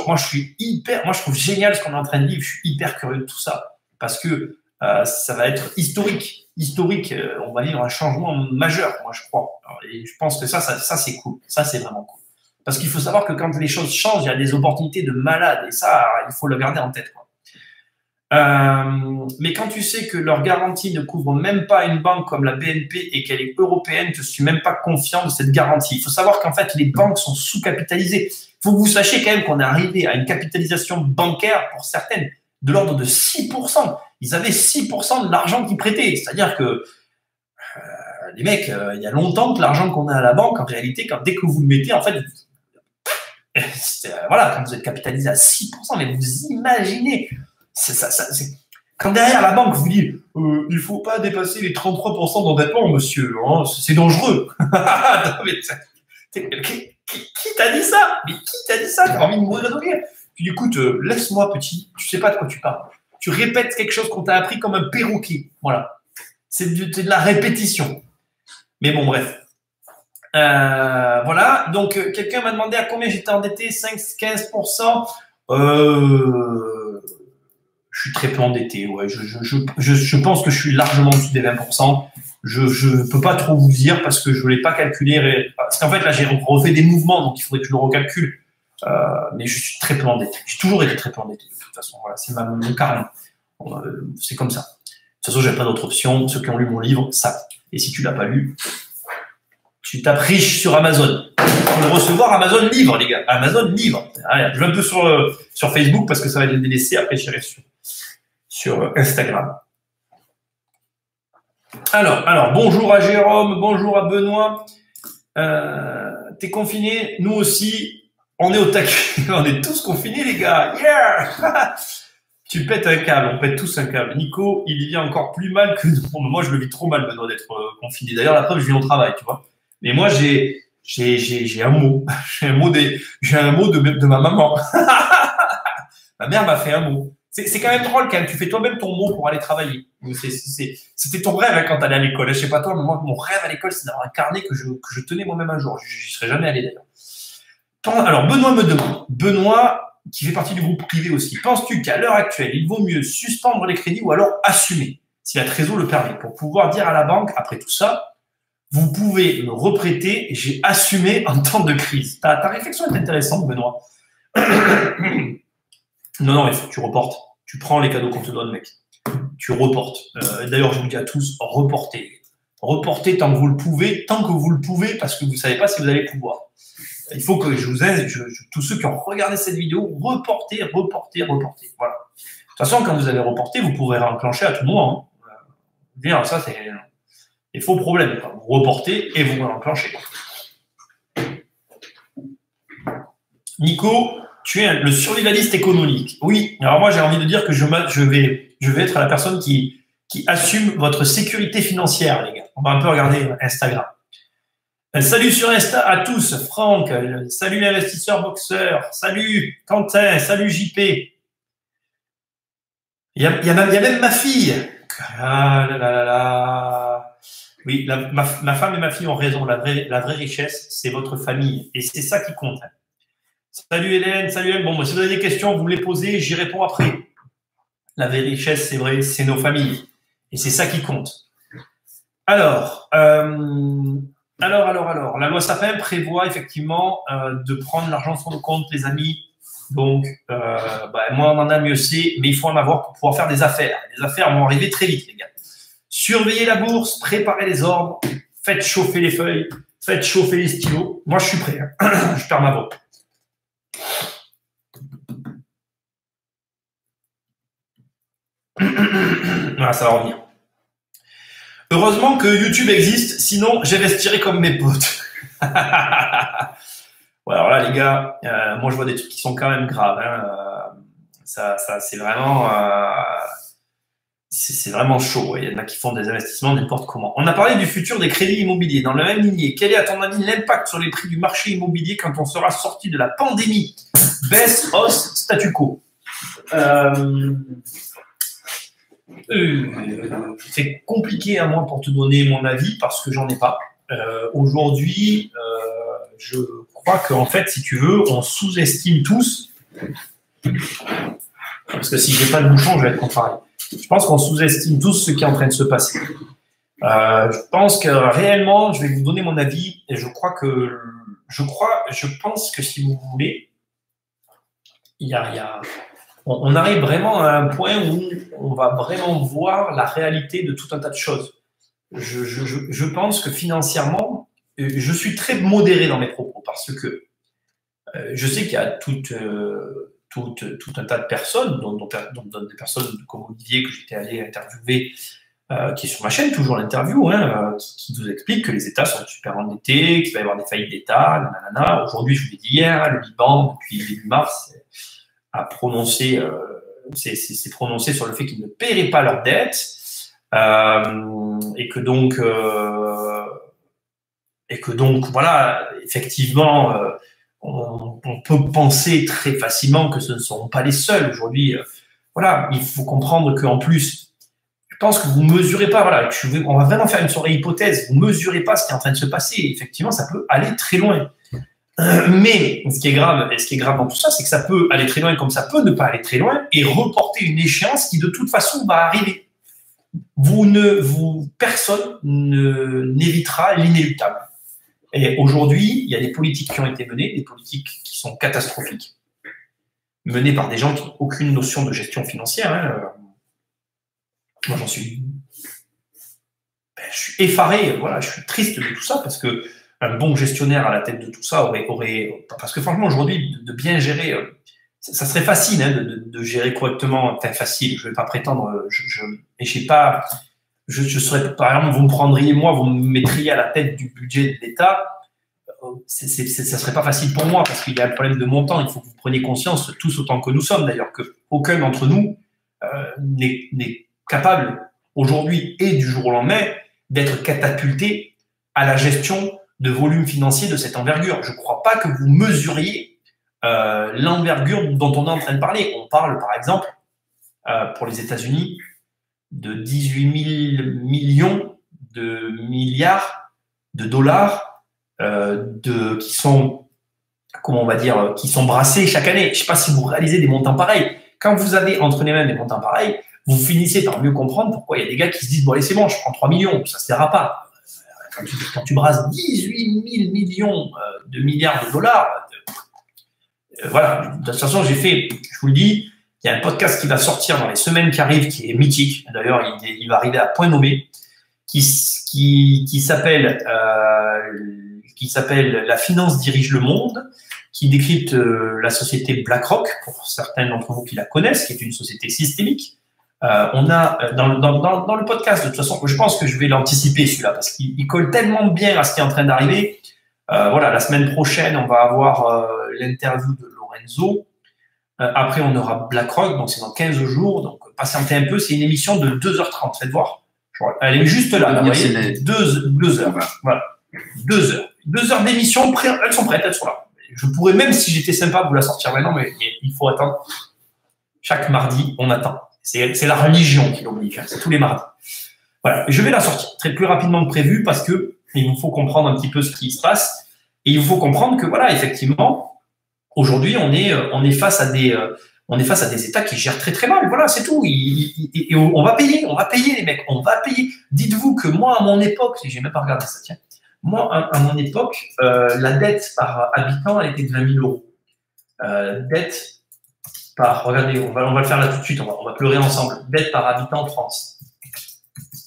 trouve génial ce qu'on est en train de vivre. Je suis hyper curieux de tout ça. Parce que ça va être historique. On va vivre un changement majeur, moi, je crois. Alors, et je pense que ça c'est cool. Ça, c'est vraiment cool. Parce qu'il faut savoir que quand les choses changent, il y a des opportunités de malade. Et ça, il faut le garder en tête, quoi. Mais quand tu sais que leur garantie ne couvre même pas une banque comme la BNP et qu'elle est européenne, je suis même pas confiant de cette garantie. Il faut savoir qu'en fait, les banques sont sous-capitalisées. Il faut que vous sachiez quand même qu'on est arrivé à une capitalisation bancaire pour certaines de l'ordre de 6%. Ils avaient 6% de l'argent qu'ils prêtaient. C'est-à-dire que les mecs, il y a longtemps que l'argent qu'on a à la banque, en réalité, dès que vous le mettez, en fait, voilà, quand vous êtes capitalisé à 6%, mais vous imaginez… Quand derrière la banque vous dit il ne faut pas dépasser les 33% d'endettement, monsieur, hein, c'est dangereux. qui t'a dit ça? Mais qui t'a dit ça? T'as envie de mourir de rire. Tu dis, écoute, laisse-moi petit, tu sais pas de quoi tu parles. Tu répètes quelque chose qu'on t'a appris comme un perroquet. Voilà. C'est de la répétition. Mais bon, bref. Voilà. Donc, quelqu'un m'a demandé à combien j'étais endetté. 5-15%. Je suis très peu endetté. Ouais. Je pense que je suis largement au-dessus des 20%. Je ne peux pas trop vous dire parce que je ne l'ai pas calculé. Parce qu'en fait, là, j'ai refait des mouvements, donc il faudrait que je le recalcule. Mais je suis très peu endetté. J'ai toujours été très peu endetté. De toute façon, voilà, c'est mon carnet. C'est comme ça. De toute façon, j'ai pas d'autre option. Ceux qui ont lu mon livre savent. Et si tu l'as pas lu, tu tapes riche sur Amazon. Pour le recevoir, Amazon livre, les gars. Amazon livre. Allez, je vais un peu sur Facebook parce que ça va être délaissé. Après, j'irai sur Instagram. Alors, bonjour à Jérôme, bonjour à Benoît. T'es confiné? Nous aussi, on est au taquet. On est tous confinés, les gars. Yeah! Tu pètes un câble, on pète tous un câble. Nico, il vit encore plus mal que nous. Moi, je le vis trop mal, Benoît, d'être confiné. D'ailleurs, la preuve, je vis au travail, tu vois. Mais moi, j'ai un mot. J'ai un mot de ma maman. Ma mère m'a fait un mot. C'est quand même drôle quand même. Tu fais toi-même ton mot pour aller travailler. C'était ton rêve hein, quand tu allais à l'école. Je sais pas toi, mais moi, mon rêve à l'école, c'est d'avoir un carnet que je tenais moi-même un jour. Je serais jamais allé d'ailleurs. Alors, Benoît me demande. Benoît, qui fait partie du groupe privé aussi. Penses-tu qu'à l'heure actuelle, il vaut mieux suspendre les crédits ou alors assumer, si la trésor le permet, pour pouvoir dire à la banque, après tout ça, vous pouvez me reprêter, j'ai assumé en temps de crise. Ta réflexion est intéressante, Benoît. Non, il faut que tu reportes. Tu prends les cadeaux qu'on te donne, mec. Tu reportes. D'ailleurs, je vous dis à tous, reportez. Reportez tant que vous le pouvez, parce que vous ne savez pas si vous allez pouvoir. Il faut que je vous aide, tous ceux qui ont regardé cette vidéo, reportez. Voilà. De toute façon, quand vous allez reporter, vous pourrez enclencher à tout moment. Hein. Dire, ça, c'est des faux problèmes. Vous reportez et vous enclenchez. Nico, tu es le survivaliste économique. Oui, alors moi, j'ai envie de dire que je vais être la personne qui assume votre sécurité financière, les gars. On va un peu regarder Instagram. Salut sur Insta à tous, Franck, salut l'investisseur boxeur, salut Quentin, salut JP. Il y a même ma fille. Ah là là là là. Oui, ma femme et ma fille ont raison. La vraie richesse, c'est votre famille. Et c'est ça qui compte. Salut Hélène, salut Hélène. Bon, si vous avez des questions, vous me les posez, j'y réponds après. La vraie richesse, c'est vrai, c'est nos familles. Et c'est ça qui compte. Alors, la loi Sapin prévoit effectivement de prendre l'argent sur nos comptes, les amis. Donc, moins on en a, mieux c'est, mais il faut en avoir pour pouvoir faire des affaires. Les affaires vont arriver très vite, les gars. Surveillez la bourse, préparez les ordres, faites chauffer les feuilles, faites chauffer les stylos. Moi, je suis prêt. Hein. Je perds ma voix. Voilà, ça va revenir. Heureusement que YouTube existe, sinon j'investirais comme mes potes. Ouais, alors là, les gars, moi je vois des trucs qui sont quand même graves. Hein. Ça c'est vraiment, c'est vraiment chaud. Ouais. Il y en a qui font des investissements n'importe comment. On a parlé du futur des crédits immobiliers. Dans le même lignée, quel est à ton avis l'impact sur les prix du marché immobilier quand on sera sorti de la pandémie? Baisse, hausse, statu quo. C'est compliqué à moi pour te donner mon avis parce que j'en ai pas. Aujourd'hui, je crois qu'en fait, si tu veux, on sous-estime tous. Parce que si j'ai pas de bouchon, je vais être contrarié. Je pense qu'on sous-estime tous ce qui est en train de se passer. Je pense que réellement, je vais vous donner mon avis et je pense que si vous voulez, on arrive vraiment à un point où on va vraiment voir la réalité de tout un tas de choses. Je pense que financièrement, je suis très modéré dans mes propos parce que je sais qu'il y a tout un tas de personnes, dont des personnes comme Olivier que j'étais allé interviewer, qui est sur ma chaîne, toujours l'interview, qui nous explique que les États sont super endettés, qu'il va y avoir des faillites d'État, nanana. Aujourd'hui, je vous l'ai dit hier, le Liban, depuis début mars, a prononcé, s'est prononcé sur le fait qu'ils ne paieraient pas leurs dettes, et que donc et que donc, voilà, effectivement, on peut penser très facilement que ce ne seront pas les seuls. Aujourd'hui, voilà, il faut comprendre qu'en plus, je pense que vous ne mesurez pas, voilà, on va vraiment faire une soirée hypothèse, vous ne mesurez pas ce qui est en train de se passer. Et effectivement, ça peut aller très loin. Mais ce qui est grave, et ce qui est grave dans tout ça, c'est que ça peut aller très loin comme ça peut ne pas aller très loin et reporter une échéance qui de toute façon va arriver. Personne n'évitera l'inéluctable. Et aujourd'hui, il y a des politiques qui ont été menées, des politiques qui sont catastrophiques, menées par des gens qui n'ont aucune notion de gestion financière. Hein. Moi, je suis effaré, voilà, je suis triste de tout ça parce que un bon gestionnaire à la tête de tout ça aurait parce que franchement aujourd'hui de bien gérer, ça serait facile hein, de gérer correctement, enfin facile, je ne vais pas prétendre, je serais, par exemple, vous me prendriez moi, vous me mettriez à la tête du budget de l'État, ça serait pas facile pour moi parce qu'il y a un problème de montant, il faut que vous preniez conscience, tous autant que nous sommes d'ailleurs, qu'aucun d'entre nous n'est capable aujourd'hui et du jour au lendemain d'être catapulté à la gestion de volumes financiers de cette envergure. Je ne crois pas que vous mesuriez l'envergure dont on est en train de parler. On parle, par exemple, pour les États-Unis, de 18 000 millions de milliards de dollars qui sont, comment on va dire, qui sont brassés chaque année. Je ne sais pas si vous réalisez des montants pareils. Quand vous avez entre les mains des montants pareils, vous finissez par mieux comprendre pourquoi il y a des gars qui se disent « bon allez c'est bon, je prends 3 millions, ça ne se verra pas ». Quand tu brasses 18 000 millions de milliards de dollars, voilà, de toute façon, je vous le dis, il y a un podcast qui va sortir dans les semaines qui arrivent, qui est mythique. D'ailleurs, il va arriver à point nommé, qui s'appelle La finance dirige le monde, qui décrypte la société BlackRock, pour certains d'entre vous qui la connaissent, qui est une société systémique. On a dans le podcast, de toute façon, je pense que je vais l'anticiper celui-là parce qu'il colle tellement bien à ce qui est en train d'arriver. Voilà, la semaine prochaine, on va avoir l'interview de Lorenzo. Après, on aura BlackRock, donc c'est dans 15 jours. Donc, patientez un peu, c'est une émission de 2h30. Faites voir. Elle est juste là, vous voyez, 2 heures. Voilà. 2 heures. 2 heures d'émission, elles sont prêtes, elles sont là. Je pourrais, même si j'étais sympa, vous la sortir maintenant, mais il faut attendre. Chaque mardi, on attend. C'est la religion qui l'oblige, c'est tous les mardis. Voilà, je vais la sortir très plus rapidement que prévu parce que il nous faut comprendre un petit peu ce qui se passe et il faut comprendre que voilà, effectivement, aujourd'hui, on est face à des États qui gèrent très très mal. Voilà, c'est tout. Et on va payer les mecs, on va payer. Dites-vous que moi, à mon époque, j'ai même pas regardé ça, tiens. Moi, à mon époque, la dette par habitant, elle était de 20 000 euros. Dette regardez, on va le faire là tout de suite, on va pleurer ensemble. Dette par habitant en France.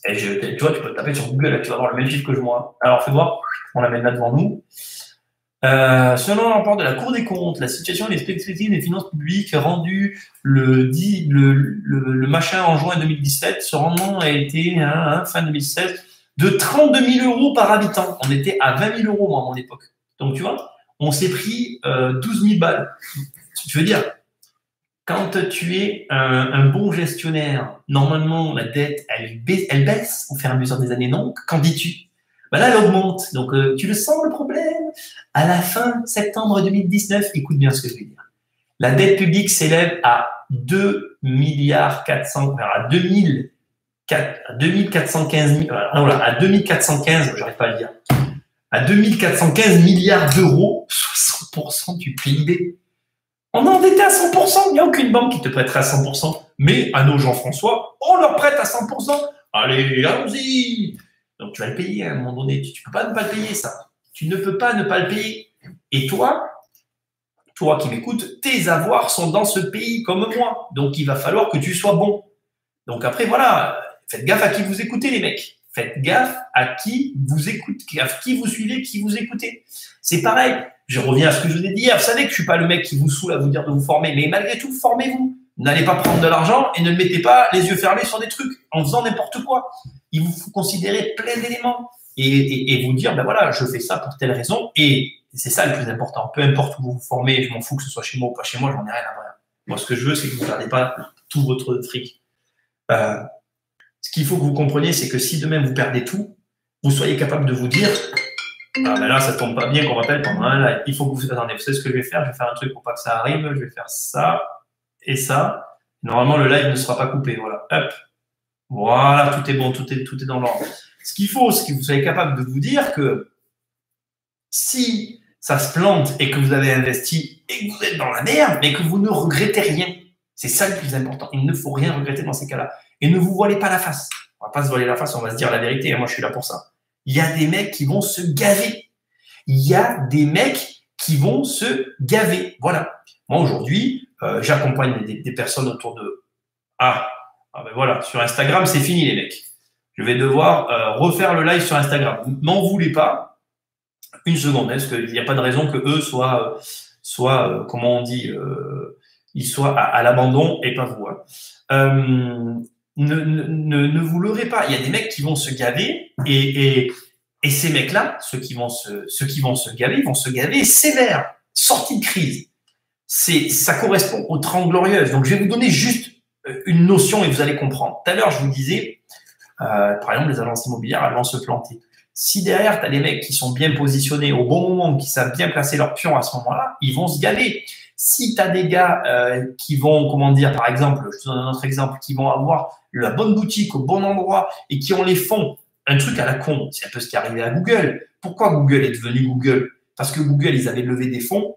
Et tu vois, tu peux taper sur Google, là, tu vas voir le même chiffre que moi. Alors, fais voir, on l'amène là devant nous. Selon le rapport de la Cour des comptes, la situation des perspectives des finances publiques rendu le machin en juin 2017, ce rendement a été, fin 2016, de 32 000 euros par habitant. On était à 20 000 euros, moi, à mon époque. Donc, tu vois, on s'est pris 12 000 balles. Je veux dire, quand tu es un bon gestionnaire, normalement, la dette, elle baisse au fur et à mesure des années, non? Qu'en dis-tu? Ben là, elle augmente. Donc, tu le sens, le problème? À la fin septembre 2019, écoute bien ce que je vais dire. La dette publique s'élève à 2 milliards 400, à 2415, à 2415, j'arrive pas à le dire, à 2415 milliards d'euros, 60% du PIB. On est endetté à 100%. Il n'y a aucune banque qui te prêterait à 100%. Mais à nos Jean-François, on leur prête à 100%. Allez, allons-y. Donc, tu vas le payer à un moment donné. Tu ne peux pas ne pas le payer, ça. Tu ne peux pas ne pas le payer. Et toi qui m'écoutes, tes avoirs sont dans ce pays comme moi. Donc, il va falloir que tu sois bon. Donc, après, voilà, faites gaffe à qui vous écoutez, les mecs. Faites gaffe à qui vous écoutez, à qui vous suivez, qui vous écoutez. C'est pareil. Je reviens à ce que je vous ai dit hier. Vous savez que je ne suis pas le mec qui vous saoule à vous dire de vous former, mais malgré tout, formez-vous. N'allez pas prendre de l'argent et ne mettez pas les yeux fermés sur des trucs en faisant n'importe quoi. Il vous faut considérer plein d'éléments et vous dire, ben voilà, je fais ça pour telle raison. Et c'est ça le plus important. Peu importe où vous vous formez, je m'en fous que ce soit chez moi ou pas chez moi, j'en ai rien à voir. Moi, ce que je veux, c'est que vous ne gardez pas tout votre fric. Ce qu'il faut que vous compreniez, c'est que si demain vous perdez tout, vous soyez capable de vous dire, Ah, mais là, ça tombe pas bien qu'on m'appelle pendant un live. Il faut que vous... Attendez, vous savez ce que je vais faire? Je vais faire un truc pour pas que ça arrive. Je vais faire ça et ça. Normalement, le live ne sera pas coupé. Voilà. Hop. Voilà, tout est bon, tout est dans l'ordre. Ce qu'il faut, c'est que vous soyez capable de vous dire que si ça se plante et que vous avez investi et que vous êtes dans la merde, mais que vous ne regrettez rien. C'est ça le plus important. Il ne faut rien regretter dans ces cas-là. Et ne vous voilez pas la face. On va pas se voiler la face, on va se dire la vérité. Moi, je suis là pour ça. Il y a des mecs qui vont se gaver. Il y a des mecs qui vont se gaver. Voilà. Moi, aujourd'hui, j'accompagne des personnes autour de... Ah ben voilà, sur Instagram, c'est fini, les mecs. Je vais devoir refaire le live sur Instagram. M'en voulez pas. Une seconde, parce qu'il n'y a pas de raison que eux soient comment on dit, ils soient à l'abandon et pas vous. Hein. Ne vous leurrez pas. Il y a des mecs qui vont se gaver et ces mecs-là, ceux qui vont se gaver, ils vont se gaver sévère, sortie de crise. Ça correspond aux 30 glorieuses. Donc, je vais vous donner juste une notion et vous allez comprendre. Tout à l'heure, je vous disais, par exemple, les agences immobilières, elles vont se planter. Si derrière, tu as des mecs qui sont bien positionnés au bon moment, qui savent bien placer leur pion à ce moment-là, ils vont se gaver. Si tu as des gars qui vont, comment dire, par exemple, je te donne un autre exemple, qui vont avoir la bonne boutique au bon endroit et qui ont les fonds, un truc à la con, c'est un peu ce qui est arrivé à Google. Pourquoi Google est devenu Google? Parce que Google, ils avaient levé des fonds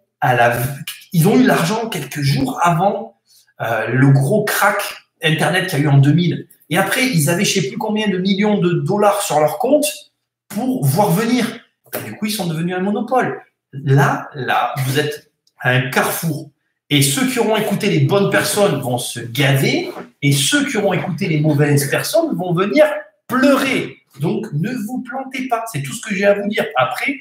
ils ont eu l'argent quelques jours avant le gros crack Internet qu'il y a eu en 2000. Et après, ils avaient je ne sais plus combien de millions de dollars sur leur compte pour voir venir. Et du coup, ils sont devenus un monopole. Là, vous êtes à un carrefour. Et ceux qui auront écouté les bonnes personnes vont se gaver et ceux qui auront écouté les mauvaises personnes vont venir pleurer. Donc, ne vous plantez pas. C'est tout ce que j'ai à vous dire. Après,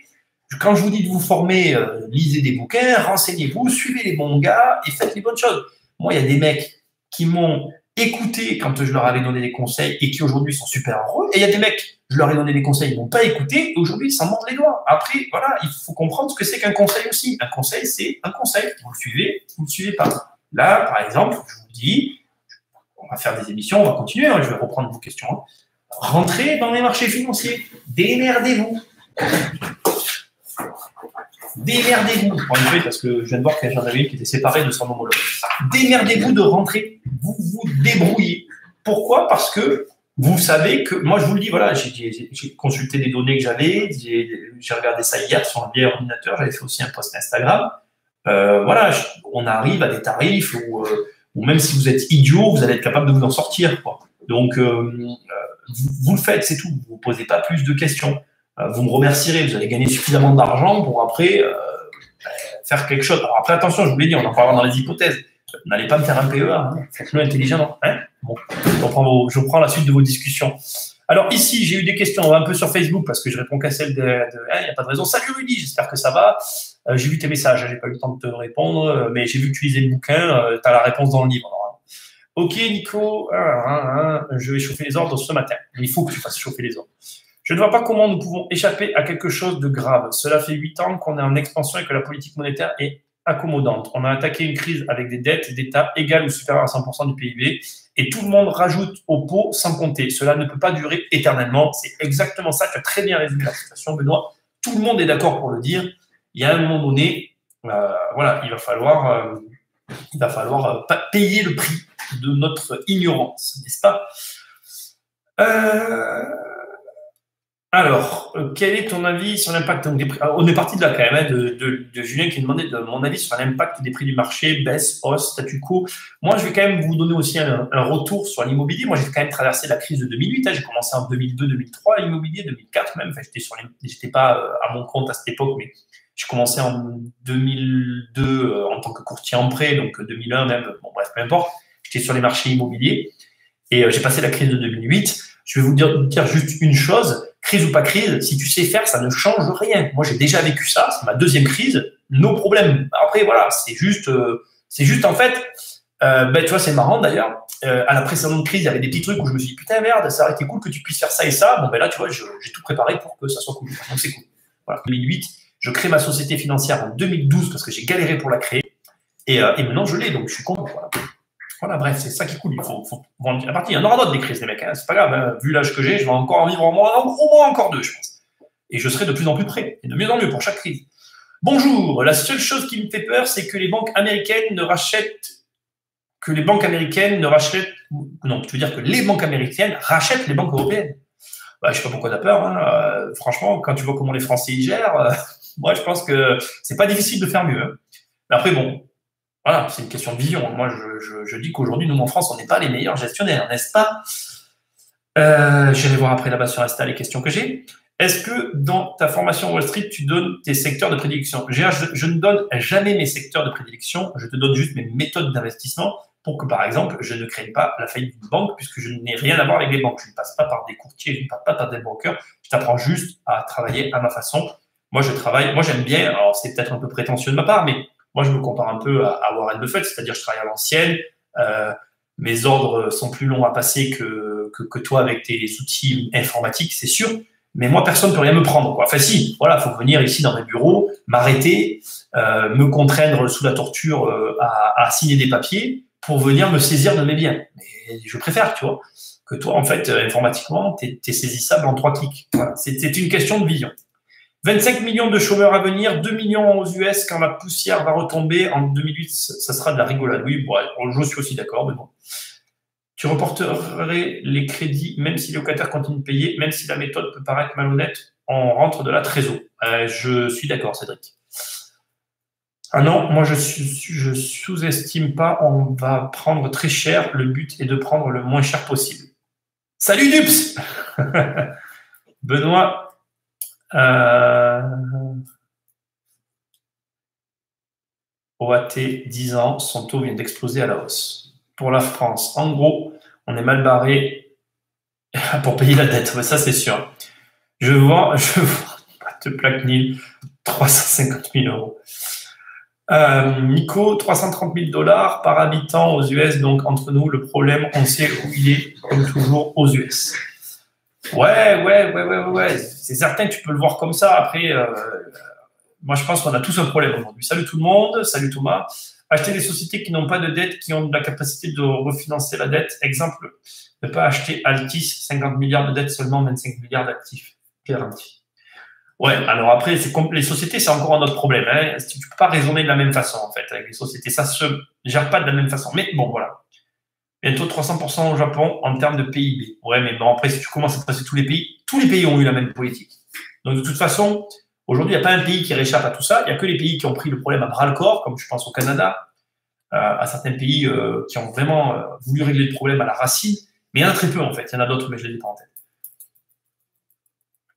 quand je vous dis de vous former, lisez des bouquins, renseignez-vous, suivez les bons gars et faites les bonnes choses. Moi, il y a des mecs qui m'ont écouté quand je leur avais donné des conseils et qui aujourd'hui sont super heureux. Et il y a des mecs, je leur ai donné des conseils, ils ne m'ont pas écouté et aujourd'hui, ils s'en mordent les doigts. Après, voilà, il faut comprendre ce que c'est qu'un conseil aussi. Un conseil, c'est un conseil. Vous le suivez, vous ne le suivez pas. Là, par exemple, je vous dis, on va faire des émissions, on va continuer, hein, je vais reprendre vos questions. Hein. Rentrez dans les marchés financiers. Démerdez-vous. Démerdez-vous. En effet, parce que je viens de voir qu'il y en avait une qui était séparée de son homologue. Démerdez-vous de rentrer. Vous vous débrouillez. Pourquoi? Parce que vous savez que, moi je vous le dis, voilà, j'ai consulté les données que j'avais, j'ai regardé ça hier sur un vieil ordinateur, j'avais fait aussi un post Instagram. Voilà, on arrive à des tarifs où même si vous êtes idiot, vous allez être capable de vous en sortir, quoi. Donc, vous le faites, c'est tout. Vous ne vous posez pas plus de questions. Vous me remercierez, vous allez gagner suffisamment d'argent pour après faire quelque chose. Alors après, attention, je vous l'ai dit, on en parlera dans les hypothèses. N'allez pas me faire un PEA, hein. Faites-le intelligemment. Hein, bon, je reprends la suite de vos discussions. Alors ici, j'ai eu des questions un peu sur Facebook parce que je réponds qu'à celle il n'y a pas de raison. Salut Rudy, j'espère que ça va. J'ai vu tes messages, j'ai pas eu le temps de te répondre, mais j'ai vu que tu lisais le bouquin, tu as la réponse dans le livre. Alors, ok Nico, je vais chauffer les ordres ce matin. Il faut que tu fasses chauffer les ordres. Je ne vois pas comment nous pouvons échapper à quelque chose de grave. Cela fait 8 ans qu'on est en expansion et que la politique monétaire est accommodante. On a attaqué une crise avec des dettes d'État égales ou supérieures à 100% du PIB et tout le monde rajoute au pot sans compter. Cela ne peut pas durer éternellement. C'est exactement ça. Tu as très bien résumé la situation, Benoît. Tout le monde est d'accord pour le dire. Il y a un moment donné, voilà, il va falloir payer le prix de notre ignorance, n'est-ce pas? Alors, quel est ton avis sur l'impact des prix? On est parti de là quand même, hein, de Julien qui demandait de mon avis sur l'impact des prix du marché, baisse, hausse, statu quo. Moi, je vais quand même vous donner aussi un retour sur l'immobilier. Moi, j'ai quand même traversé la crise de 2008. Hein, j'ai commencé en 2002, 2003, l'immobilier, 2004 même. Enfin, j'étais pas à mon compte à cette époque, mais j'ai commencé en 2002 en tant que courtier en prêt, donc 2001 même. Bon, bref, peu importe. J'étais sur les marchés immobiliers et j'ai passé la crise de 2008. Je vais vous dire juste une chose. Crise ou pas crise, si tu sais faire, ça ne change rien. Moi, j'ai déjà vécu ça, c'est ma deuxième crise, nos problèmes. Après, voilà, c'est juste en fait, tu vois, c'est marrant d'ailleurs. À la précédente crise, il y avait des petits trucs où je me suis dit, putain, merde, ça aurait été cool que tu puisses faire ça et ça. Bon, ben là, tu vois, j'ai tout préparé pour que ça soit cool. Donc, c'est cool. Voilà, 2008, je crée ma société financière en 2012 parce que j'ai galéré pour la créer. Et maintenant, je l'ai, donc je suis content. Voilà, bref, c'est ça qui est cool. Il faut vendre la partie. Il y en aura d'autres des crises, les mecs. Hein. C'est pas grave. Hein. Vu l'âge que j'ai, je vais encore en vivre au moins encore 2, je pense. et je serai de plus en plus prêt, et de mieux en mieux pour chaque crise. Bonjour, la seule chose qui me fait peur, c'est que les banques américaines ne rachètent, non, tu veux dire que les banques américaines rachètent les banques européennes. Bah, je sais pas pourquoi tu as peur, hein. Franchement, quand tu vois comment les Français y gèrent, moi je pense que c'est pas difficile de faire mieux, hein. Mais après, bon, voilà, c'est une question de vision. Moi, je dis qu'aujourd'hui, nous, en France, on n'est pas les meilleurs gestionnaires, n'est-ce pas? J'irai voir après là-bas sur Insta les questions que j'ai. Est-ce que dans ta formation Wall Street, tu donnes tes secteurs de prédilection? Je ne donne jamais mes secteurs de prédilection, je te donne juste mes méthodes d'investissement pour que, par exemple, je ne craigne pas la faillite d'une banque puisque je n'ai rien à voir avec les banques. Je ne passe pas par des courtiers, je ne passe pas par des brokers. Je t'apprends juste à travailler à ma façon. Moi, j'aime bien, alors c'est peut-être un peu prétentieux de ma part, mais moi, je me compare un peu à Warren Buffett, c'est-à-dire je travaille à l'ancienne, mes ordres sont plus longs à passer que toi avec tes outils informatiques, c'est sûr. Mais moi, personne ne peut rien me prendre, quoi. Enfin, si, voilà, faut venir ici dans mes bureaux, m'arrêter, me contraindre sous la torture à signer des papiers pour venir me saisir de mes biens. Mais je préfère, tu vois, que toi, en fait, informatiquement, t'es saisissable en 3 clics. Voilà. C'est une question de vision. 25 millions de chômeurs à venir, 2 millions aux US quand la poussière va retomber en 2008, ça sera de la rigolade. Oui, bon, je suis aussi d'accord, mais bon. Tu reporterais les crédits, même si les locataires continuent de payer, même si la méthode peut paraître malhonnête, on rentre de la trésor. Je suis d'accord, Cédric. Ah non, moi je sous-estime pas, on va prendre très cher, le but est de prendre le moins cher possible. Salut Dups Benoît, OAT, 10 ans, son taux vient d'exploser à la hausse. Pour la France, en gros, on est mal barré pour payer la dette. Mais ça, c'est sûr. Je vends, te plaque Nil, 350 000 euros. Nico, 330 000 $ par habitant aux US. Donc, entre nous, le problème, on sait où il est, comme toujours, aux US. Ouais. C'est certain que tu peux le voir comme ça. Après, moi, je pense qu'on a tous un problème aujourd'hui. Salut tout le monde. Salut Thomas. Acheter des sociétés qui n'ont pas de dette, qui ont la capacité de refinancer la dette. Exemple, ne pas acheter Altis, 50 milliards de dettes, seulement 25 milliards d'actifs garantis. Ouais, alors après, les sociétés, c'est encore un autre problème, hein. Tu ne peux pas raisonner de la même façon, en fait, avec les sociétés. Ça ne se gère pas de la même façon. Mais bon, voilà. Bientôt 300% au Japon en termes de PIB. Ouais, mais bon, après, si tu commences à passer tous les pays ont eu la même politique. Donc, de toute façon, aujourd'hui, il n'y a pas un pays qui réchappe à tout ça. Il n'y a que les pays qui ont pris le problème à bras-le-corps, comme je pense au Canada, à certains pays qui ont vraiment voulu régler le problème à la racine. Mais il y en a très peu, en fait. Il y en a d'autres, mais je ne les ai pas en tête.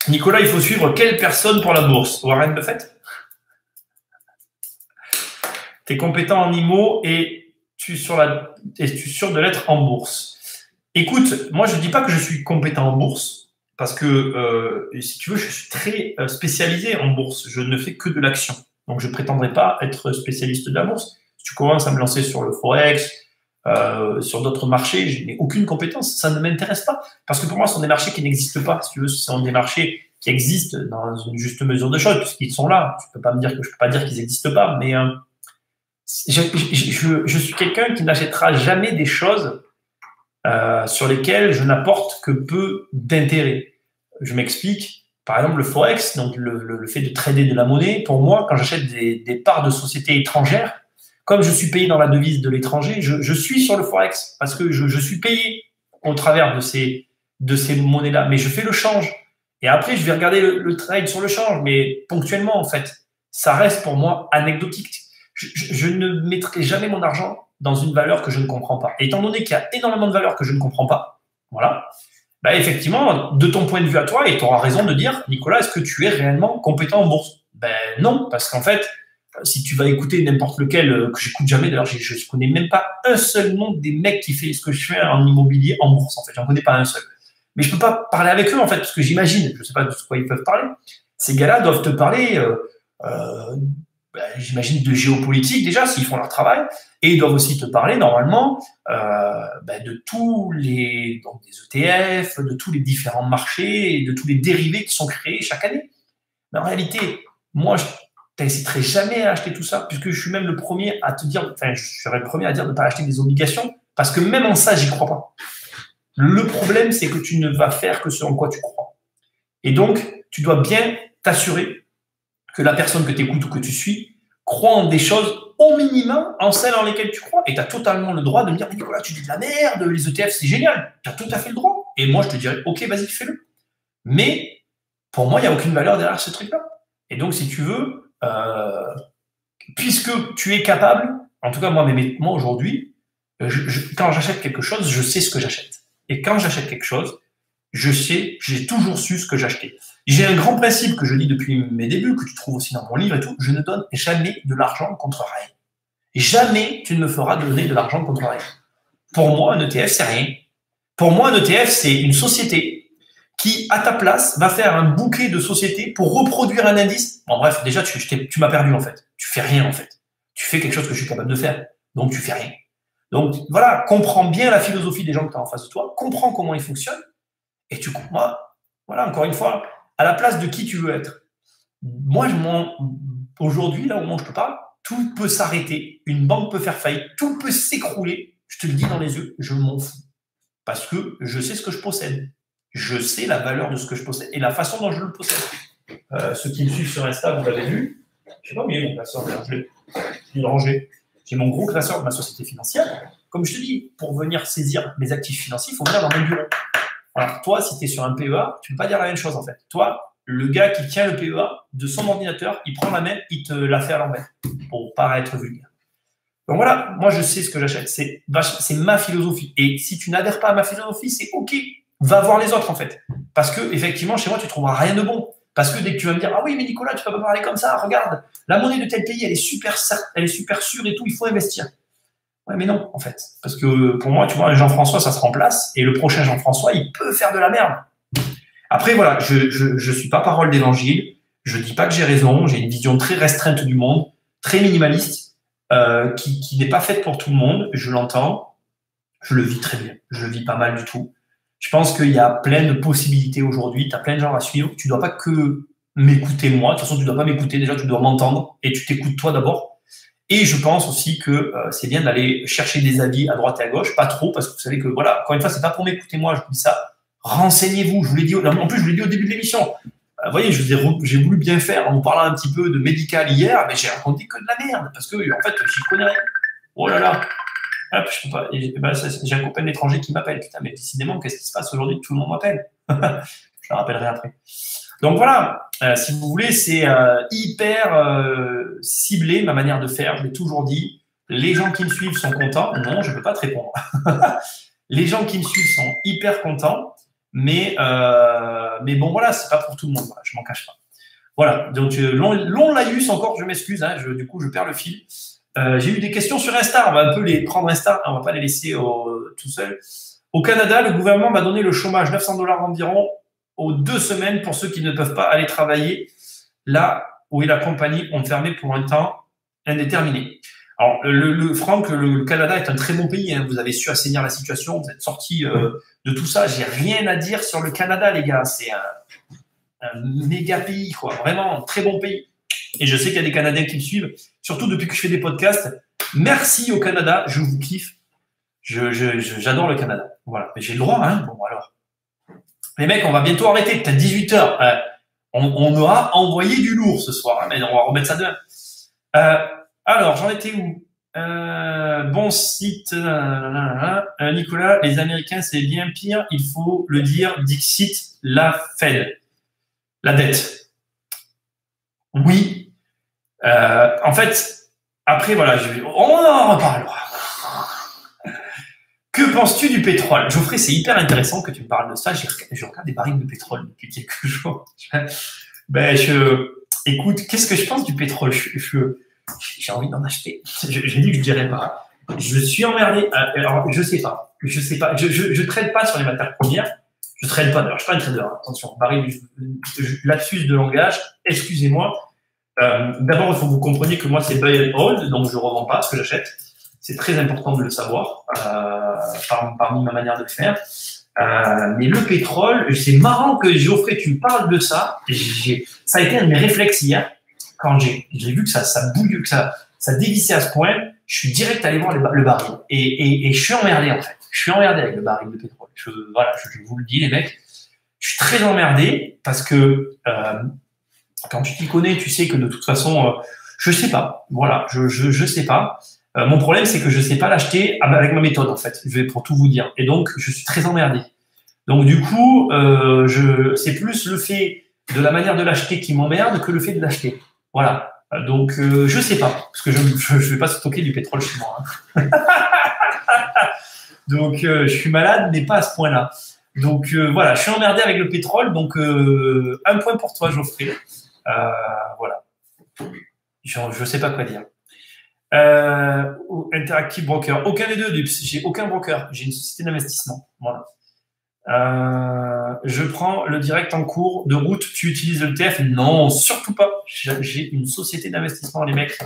Nicolas, il faut suivre quelle personne pour la bourse? Warren Buffett? Tu es compétent en IMO et tu es sûr de l'être en bourse? Écoute, moi, je ne dis pas que je suis compétent en bourse parce que, si tu veux, je suis très spécialisé en bourse. Je ne fais que de l'action. Donc, je ne prétendrai pas être spécialiste de la bourse. Si tu commences à me lancer sur le Forex, sur d'autres marchés, je n'ai aucune compétence. Ça ne m'intéresse pas. Parce que pour moi, ce sont des marchés qui n'existent pas. Si tu veux, ce sont des marchés qui existent dans une juste mesure de choses, puisqu'ils sont là. Je ne peux pas dire qu'ils n'existent pas, mais je suis quelqu'un qui n'achètera jamais des choses sur lesquelles je n'apporte que peu d'intérêt. Je m'explique. Par exemple, le Forex, donc le fait de trader de la monnaie, pour moi, quand j'achète des parts de sociétés étrangères, comme je suis payé dans la devise de l'étranger, je suis sur le Forex parce que je suis payé au travers de ces monnaies-là. Mais je fais le change. Et après, je vais regarder le trade sur le change, mais ponctuellement, en fait. Ça reste pour moi anecdotique. Je ne mettrai jamais mon argent dans une valeur que je ne comprends pas. Et étant donné qu'il y a énormément de valeurs que je ne comprends pas, voilà, bah effectivement, de ton point de vue à toi, et tu auras raison de dire, Nicolas, est-ce que tu es réellement compétent en bourse? Ben non, parce qu'en fait, si tu vas écouter n'importe lequel, que j'écoute jamais, d'ailleurs, je ne connais même pas un seul nom des mecs qui fait ce que je fais en immobilier en bourse, en fait. J'en connais pas un seul. Mais je peux pas parler avec eux, en fait, parce que j'imagine, je sais pas de quoi ils peuvent parler. Ces gars-là doivent te parler, j'imagine, de géopolitique, déjà, s'ils font leur travail, et ils doivent aussi te parler, normalement, de tous les, donc des ETF, de tous les différents marchés, et de tous les dérivés qui sont créés chaque année. Mais en réalité, moi, je t'hésiterai jamais à acheter tout ça, puisque je suis même le premier à te dire, enfin, je serais le premier à dire de ne pas acheter des obligations, parce que même en ça, j'y crois pas. Le problème, c'est que tu ne vas faire que ce en quoi tu crois. Et donc, tu dois bien t'assurer que la personne que tu écoutes ou que tu suis croit en des choses au minimum en celles en lesquelles tu crois. Et tu as totalement le droit de me dire, mais Nicolas, tu dis de la merde, les ETF, c'est génial. Tu as tout à fait le droit. Et moi, je te dirais, ok, vas-y, fais-le. Mais pour moi, il n'y a aucune valeur derrière ce truc-là. Et donc, si tu veux, puisque tu es capable, en tout cas, moi aujourd'hui, quand j'achète quelque chose, je sais ce que j'achète. Et quand j'achète quelque chose, j'ai toujours su ce que j'achetais. J'ai un grand principe que je dis depuis mes débuts, que tu trouves aussi dans mon livre et tout, je ne donne jamais de l'argent contre rien. Et jamais tu ne me feras donner de l'argent contre rien. Pour moi, un ETF, c'est rien. Pour moi, un ETF, c'est une société qui, à ta place, va faire un bouquet de sociétés pour reproduire un indice. Bon, bref, déjà, tu m'as perdu, en fait. Tu fais rien, en fait. Tu fais quelque chose que je suis capable de faire. Donc, tu fais rien. Donc, voilà, comprends bien la philosophie des gens que tu as en face de toi, comprends comment ils fonctionnent, et tu comprends, voilà, encore une fois, à la place de qui tu veux être. Moi, aujourd'hui, là au moment où je te parle, tout peut s'arrêter, une banque peut faire faillite, tout peut s'écrouler, je te le dis dans les yeux, je m'en fous. Parce que je sais ce que je possède. Je sais la valeur de ce que je possède et la façon dont je le possède. Ceux qui me suivent sur Insta, vous l'avez vu. Je ne sais pas où il est mon classeur, je l'ai rangé. J'ai mon gros classeur de ma société financière. Comme je te dis, pour venir saisir mes actifs financiers, il faut venir dans mon bureau. Alors, toi, si tu es sur un PEA, tu ne peux pas dire la même chose en fait. Toi, le gars qui tient le PEA de son ordinateur, il prend la main, il te la fait à l'envers pour paraître vulgaire. Donc voilà, moi je sais ce que j'achète. C'est ma philosophie. Et si tu n'adhères pas à ma philosophie, c'est OK. Va voir les autres en fait. Parce que effectivement, chez moi, tu ne trouveras rien de bon. Parce que dès que tu vas me dire, ah oui, mais Nicolas, tu ne peux pas parler comme ça, regarde, la monnaie de tel pays, elle est super sûre et tout, il faut investir. Ouais, mais non, en fait. Parce que pour moi, tu vois, Jean-François, ça se remplace, et le prochain Jean-François, il peut faire de la merde. Après, voilà, je suis pas parole d'évangile, je dis pas que j'ai raison, j'ai une vision très restreinte du monde, très minimaliste, qui n'est pas faite pour tout le monde, je l'entends, je le vis très bien, je le vis pas mal du tout. Je pense qu'il y a plein de possibilités aujourd'hui, tu as plein de gens à suivre, tu dois pas que m'écouter moi, de toute façon, tu dois pas m'écouter, déjà, tu dois m'entendre, et tu t'écoutes toi d'abord. Et je pense aussi que c'est bien d'aller chercher des avis à droite et à gauche, pas trop, parce que vous savez que, voilà, encore une fois, c'est pas pour m'écouter moi, je vous dis ça. Renseignez-vous, je vous l'ai dit, en plus, je vous l'ai dit au début de l'émission. Vous voyez, j'ai voulu bien faire en vous parlant un petit peu de médical hier, mais j'ai raconté que de la merde, parce que, en fait, j'y connais rien. Oh là là. Hop, je peux pas. J'ai un copain d'étranger qui m'appelle. Putain, mais décidément, qu'est-ce qui se passe aujourd'hui? Tout le monde m'appelle. Je le rappellerai après. Donc voilà, si vous voulez, c'est hyper ciblé ma manière de faire. Je l'ai toujours dit. Les gens qui me suivent sont contents. Non, je ne peux pas te répondre. Les gens qui me suivent sont hyper contents, mais bon voilà, c'est pas pour tout le monde. Voilà, je m'en cache pas. Voilà. Donc long laïus encore. Je m'excuse. Hein, du coup, je perds le fil. J'ai eu des questions sur Insta. On va un peu les prendre Insta. On va pas les laisser tout seul. Au Canada, le gouvernement va donner le chômage, $900 environ, aux 2 semaines pour ceux qui ne peuvent pas aller travailler là où la compagnie ont fermé pour un temps indéterminé. Alors, Franck, le Canada est un très bon pays. Hein. Vous avez su assainir la situation. Vous êtes sortis de tout ça. J'ai rien à dire sur le Canada, les gars. C'est un méga pays, quoi. Vraiment un très bon pays. Et je sais qu'il y a des Canadiens qui me suivent, surtout depuis que je fais des podcasts. Merci au Canada, je vous kiffe. J'adore le Canada. Voilà. Mais j'ai le droit, hein. Bon, alors. Les mecs, on va bientôt arrêter. Peut-être 18h. On aura envoyé du lourd ce soir. Hein, mais on va remettre ça demain. Alors, j'en étais où? Bon site. Nicolas, les Américains, c'est bien pire. Il faut le dire. Dixit, la Fed. La dette. Oui. En fait, après, voilà, on en reparlera. Que penses-tu du pétrole? Geoffrey, c'est hyper intéressant que tu me parles de ça. Je regarde des barils de pétrole depuis quelques jours. Écoute, qu'est-ce que je pense du pétrole? J'ai envie d'en acheter. J'ai dit que je dirais pas. Je suis emmerdé. Alors, je sais pas. Je trade pas sur les matières premières. Je trade pas. D'ailleurs, je suis pas un trader. Attention, baril, lapsus de langage. Excusez-moi. D'abord, il faut que vous compreniez que moi, c'est buy and hold, donc je ne revends pas ce que j'achète. C'est très important de le savoir, parmi ma manière de le faire. Mais le pétrole, c'est marrant que Geoffrey, tu me parles de ça. Ça a été un de mes réflexes hier, quand j'ai vu que ça bouillait, que ça dévissait à ce point. Je suis direct allé voir le baril. Et je suis emmerdé, en fait. Je suis emmerdé avec le baril de pétrole. Voilà, je vous le dis, les mecs. je suis très emmerdé parce que quand tu t'y connais, tu sais que de toute façon, je sais pas. Voilà, je sais pas. Mon problème, c'est que je sais pas l'acheter avec ma méthode, en fait. Je vais pour tout vous dire. Et donc, je suis très emmerdé. Donc, du coup, c'est plus le fait de la manière de l'acheter qui m'emmerde que le fait de l'acheter. Voilà. Donc, je sais pas, parce que je vais pas stocker du pétrole chez moi. Hein. Donc, je suis malade, mais pas à ce point-là. Donc, voilà, je suis emmerdé avec le pétrole. Donc, un point pour toi, Geoffrey. Voilà. Je sais pas quoi dire. Interactive Broker. Aucun des deux, Dups. J'ai aucun broker. J'ai une société d'investissement. Voilà. Je prends le direct en cours de route. Tu utilises le TF? Non, surtout pas. J'ai une société d'investissement, les mecs.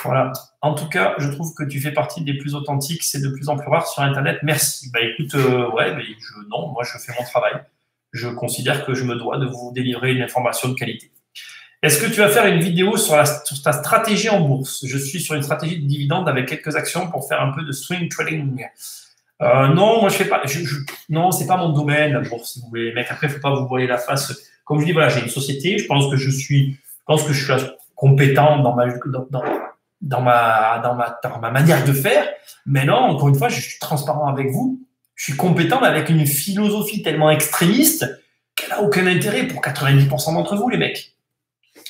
Voilà. En tout cas, je trouve que tu fais partie des plus authentiques. C'est de plus en plus rare sur Internet. Merci. Bah écoute, ouais, mais non, moi je fais mon travail. Je considère que je me dois de vous délivrer une information de qualité. Est-ce que tu vas faire une vidéo sur ta stratégie en bourse? Je suis sur une stratégie de dividende avec quelques actions pour faire un peu de swing trading. Non, moi je fais pas. Non, c'est pas mon domaine la bourse. Si vous voulez, mec. Après, faut pas vous voiler la face. Comme je dis, voilà, j'ai une société. Je pense que je suis compétent dans ma manière de faire. Mais non, encore une fois, je suis transparent avec vous. Je suis compétent mais avec une philosophie tellement extrémiste qu'elle a aucun intérêt pour 90% d'entre vous, les mecs.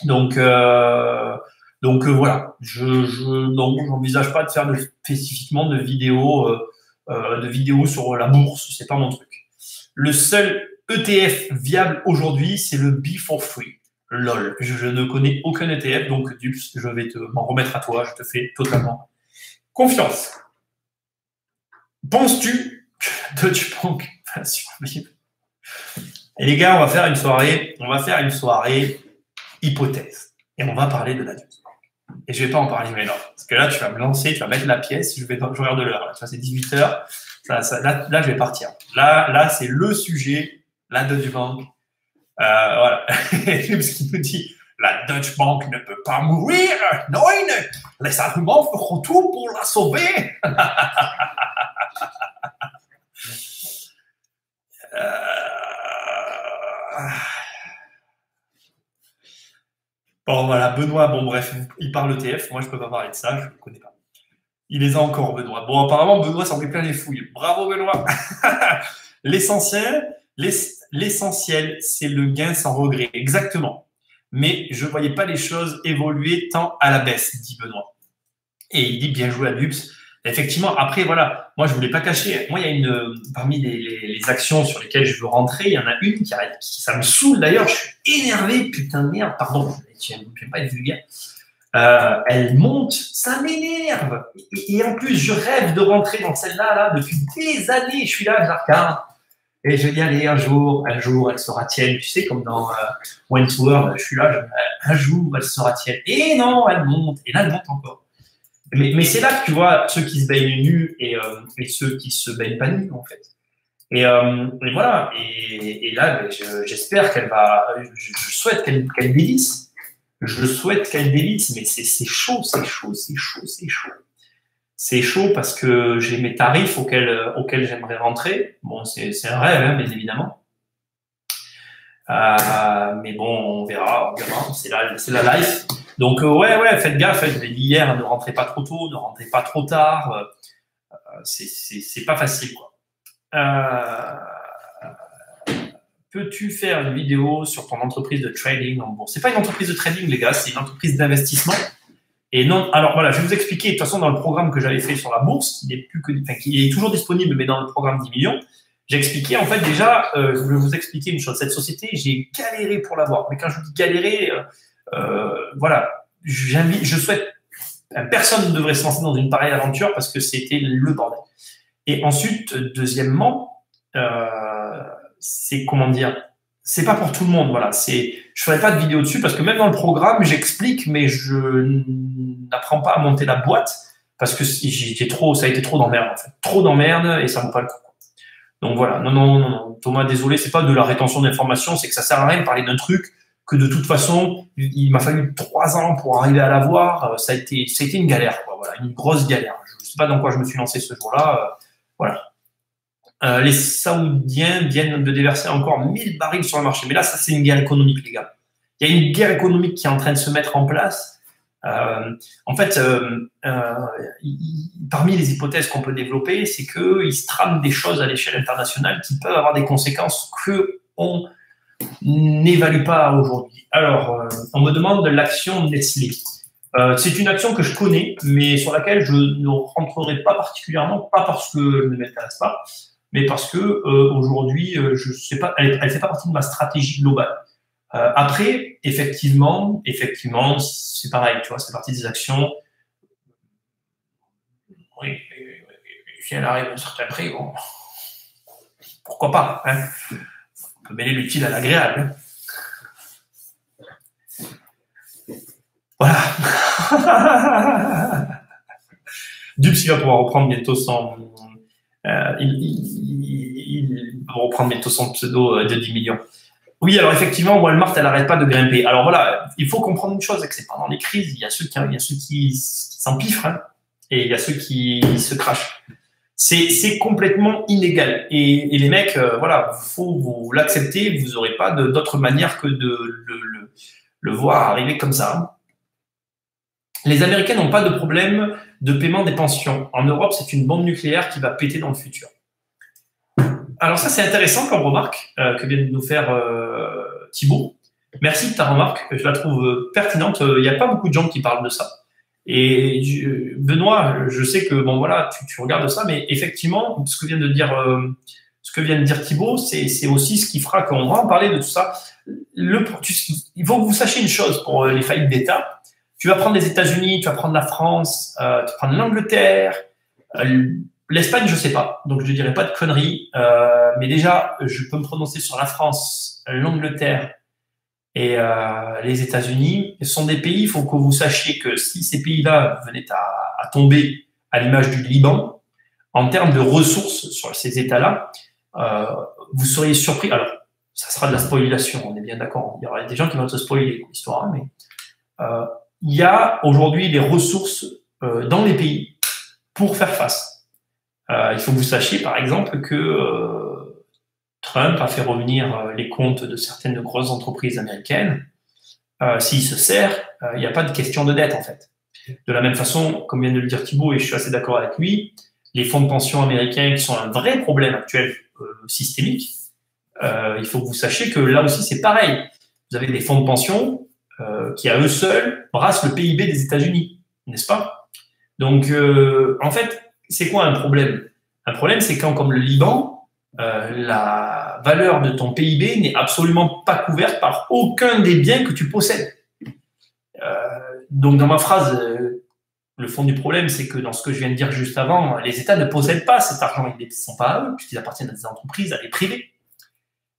Donc voilà, non, j'envisage pas de faire spécifiquement de vidéos sur la bourse, c'est pas mon truc. Le seul ETF viable aujourd'hui, c'est le Be for Free. LOL, je ne connais aucun ETF, donc Dups, je vais m'en remettre à toi, je te fais totalement confiance. Penses-tu que la Deutsche Bank va survivre? Et les gars, on va faire une soirée hypothèse. Et on va parler de la Deutsche Bank. Et je ne vais pas en parler maintenant. Parce que là, tu vas me lancer, tu vas mettre la pièce, je regarde l'heure. Tu vois, c'est 18h. Là, je vais partir. Là, c'est le sujet, la Deutsche Bank. Voilà. Parce qu'il nous dit, la Deutsche Bank ne peut pas mourir. Non, les Allemands feront tout pour la sauver. Bon, voilà, Benoît, bon, bref, il parle ETF. Moi, je ne peux pas parler de ça, je ne le connais pas. Il les a encore, Benoît. Bon, apparemment, Benoît s'en fait plein les fouilles. Bravo, Benoît. L'essentiel, c'est le gain sans regret. Exactement. Mais je ne voyais pas les choses évoluer tant à la baisse, dit Benoît. Et il dit bien joué à Dups. Effectivement, après, voilà, moi, je ne voulais pas cacher. Moi, il y a parmi les actions sur lesquelles je veux rentrer, il y en a une qui ça me saoule d'ailleurs. Je suis énervé, putain de merde, pardon, je ne vais pas être vulgaire. Elle monte, ça m'énerve. Et en plus, je rêve de rentrer dans celle-là depuis des années. Je suis là, je la regarde. Et je dis, allez, un jour, elle sera tienne. Tu sais, comme dans Wentworth, je suis là, un jour, elle sera tienne. Et non, elle monte. Et là, elle monte encore. Mais c'est là que tu vois ceux qui se baignent nus et ceux qui se baignent pas nus, en fait. Et voilà. Et là, j'espère qu'elle va. Je souhaite qu'elle dévisse. Je souhaite qu'elle dévisse, mais c'est chaud. C'est chaud parce que j'ai mes tarifs auxquels j'aimerais rentrer. Bon, c'est un rêve, hein, bien évidemment. Mais bon, on verra. C'est la life. Donc, ouais, faites gaffe. Je l'ai dit hier, ne rentrez pas trop tôt, ne rentrez pas trop tard. C'est pas facile, quoi. Peux-tu faire une vidéo sur ton entreprise de trading en bourse? C'est pas une entreprise de trading, les gars, c'est une entreprise d'investissement. Et non, alors voilà, je vais vous expliquer. De toute façon, dans le programme que j'avais fait sur la bourse, qui est toujours disponible, mais dans le programme 10 millions, j'ai expliqué, en fait, déjà, je vais vous expliquer une chose. Cette société, j'ai galéré pour l'avoir. Mais quand je vous dis galérer, voilà, je souhaite, personne ne devrait se lancer dans une pareille aventure parce que c'était le bordel. Et ensuite, deuxièmement, c'est comment dire, c'est pas pour tout le monde, voilà. Je ferai pas de vidéo dessus parce que même dans le programme, j'explique, mais je n'apprends pas à monter la boîte parce que ça a été trop d'emmerde, en fait. Trop d'emmerde et ça vaut pas le coup. Donc voilà, non, Thomas, désolé, c'est pas de la rétention d'informations, c'est que ça sert à rien de parler d'un truc que de toute façon, il m'a fallu 3 ans pour arriver à l'avoir. Ça a été une galère, quoi. Voilà, une grosse galère. Je sais pas dans quoi je me suis lancé ce jour-là. Voilà. les Saoudiens viennent de déverser encore 1000 barils sur le marché. Mais là, ça, c'est une guerre économique, les gars. Il y a une guerre économique qui est en train de se mettre en place. En fait, parmi les hypothèses qu'on peut développer, c'est qu'il se trame des choses à l'échelle internationale qui peuvent avoir des conséquences qu'on n'évalue pas aujourd'hui. Alors, on me demande de l'action Nestlé. C'est une action que je connais, mais sur laquelle je ne rentrerai pas particulièrement, pas parce que je ne m'intéresse pas, mais parce que aujourd'hui, je sais pas, elle fait pas partie de ma stratégie globale. Après, effectivement, c'est pareil, tu vois, c'est partie des actions. Oui, si elle arrive à un certain prix, bon, pourquoi pas, hein, on peut mêler l'utile à l'agréable. Voilà. Dubs, il va pouvoir reprendre bientôt son. Il va reprendre bientôt son pseudo de 10 millions. Oui, alors effectivement, Walmart, elle n'arrête pas de grimper. Alors voilà, il faut comprendre une chose, c'est que c'est pendant les crises, il y a ceux qui s'empiffrent, hein, et il y a ceux qui se crachent. C'est complètement inégal. Et les mecs, voilà, faut vous l'accepter, vous n'aurez pas d'autre manière que de le voir arriver comme ça. Les Américains n'ont pas de problème de paiement des pensions. En Europe, c'est une bombe nucléaire qui va péter dans le futur. Alors ça, c'est intéressant comme remarque que vient de nous faire Thibaut. Merci de ta remarque, je la trouve pertinente. Il n'y a pas beaucoup de gens qui parlent de ça. Et Benoît, je sais que bon voilà, tu regardes ça, mais effectivement, ce que vient de dire Thibaut, c'est aussi ce qui fera qu'on va en parler de tout ça. Il faut que vous sachiez une chose pour les faillites d'État. Tu vas prendre les États-Unis, tu vas prendre la France, tu vas prendre l'Angleterre, l'Espagne, je sais pas, donc je dirais pas de conneries. Mais déjà, je peux me prononcer sur la France, l'Angleterre et les États-Unis. Ce sont des pays, il faut que vous sachiez que si ces pays-là venaient à tomber à l'image du Liban, en termes de ressources sur ces États-là, vous seriez surpris. Alors, ça sera de la spoilation, on est bien d'accord. Il y aura des gens qui vont se spoiler l'histoire, mais il y a aujourd'hui des ressources dans les pays pour faire face. Il faut que vous sachiez, par exemple, que Trump a fait revenir les comptes de certaines grosses entreprises américaines. S'il se sert, il n'y a pas de question de dette, en fait. De la même façon, comme vient de le dire Thibaut, et je suis assez d'accord avec lui, les fonds de pension américains qui sont un vrai problème actuel systémique, il faut que vous sachiez que là aussi, c'est pareil. Vous avez des fonds de pension qui, à eux seuls, brassent le PIB des États-Unis, n'est-ce pas? Donc, en fait, c'est quoi un problème? Un problème, c'est quand, comme le Liban, la valeur de ton PIB n'est absolument pas couverte par aucun des biens que tu possèdes. Donc, dans ma phrase, le fond du problème, c'est que dans ce que je viens de dire juste avant, les États ne possèdent pas cet argent, ils ne sont pas à eux, puisqu'ils appartiennent à des entreprises, à des privés.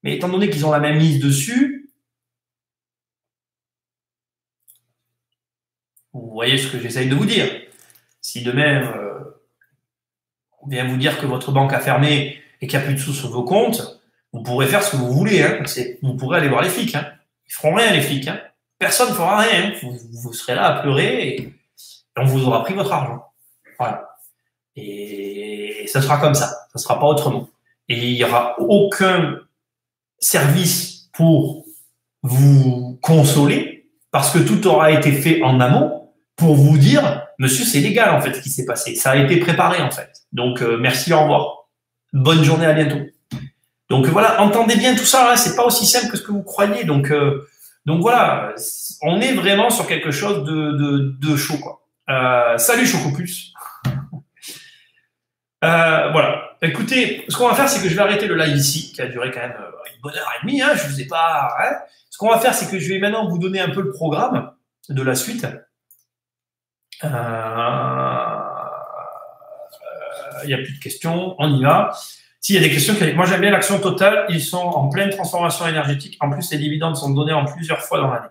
Mais étant donné qu'ils ont la même mise dessus, vous voyez ce que j'essaye de vous dire. Si demain, on vient vous dire que votre banque a fermé et qu'il n'y a plus de sous sur vos comptes, vous pourrez faire ce que vous voulez. Hein. Vous pourrez aller voir les flics. Hein. Ils feront rien, les flics. Hein. Personne ne fera rien. Hein. Vous serez là à pleurer et on vous aura pris votre argent. Voilà. Et ça sera comme ça. Ça ne sera pas autrement. Et il n'y aura aucun service pour vous consoler parce que tout aura été fait en amont pour vous dire, monsieur, c'est légal en fait ce qui s'est passé. Ça a été préparé en fait. Donc, merci, au revoir. Bonne journée, à bientôt. Donc voilà, entendez bien tout ça, hein, c'est pas aussi simple que ce que vous croyez. Donc voilà, on est vraiment sur quelque chose de chaud, quoi. Salut Chocopus. Voilà. Écoutez, ce qu'on va faire, c'est que je vais arrêter le live ici, qui a duré quand même une bonne heure et demie. Hein, je vous ai pas. Hein. Ce qu'on va faire, c'est que je vais maintenant vous donner un peu le programme de la suite. Il n'y a plus de questions, on y va. S'il y a des questions, moi j'aime bien l'action totale, ils sont en pleine transformation énergétique. En plus, les dividendes sont donnés en plusieurs fois dans l'année.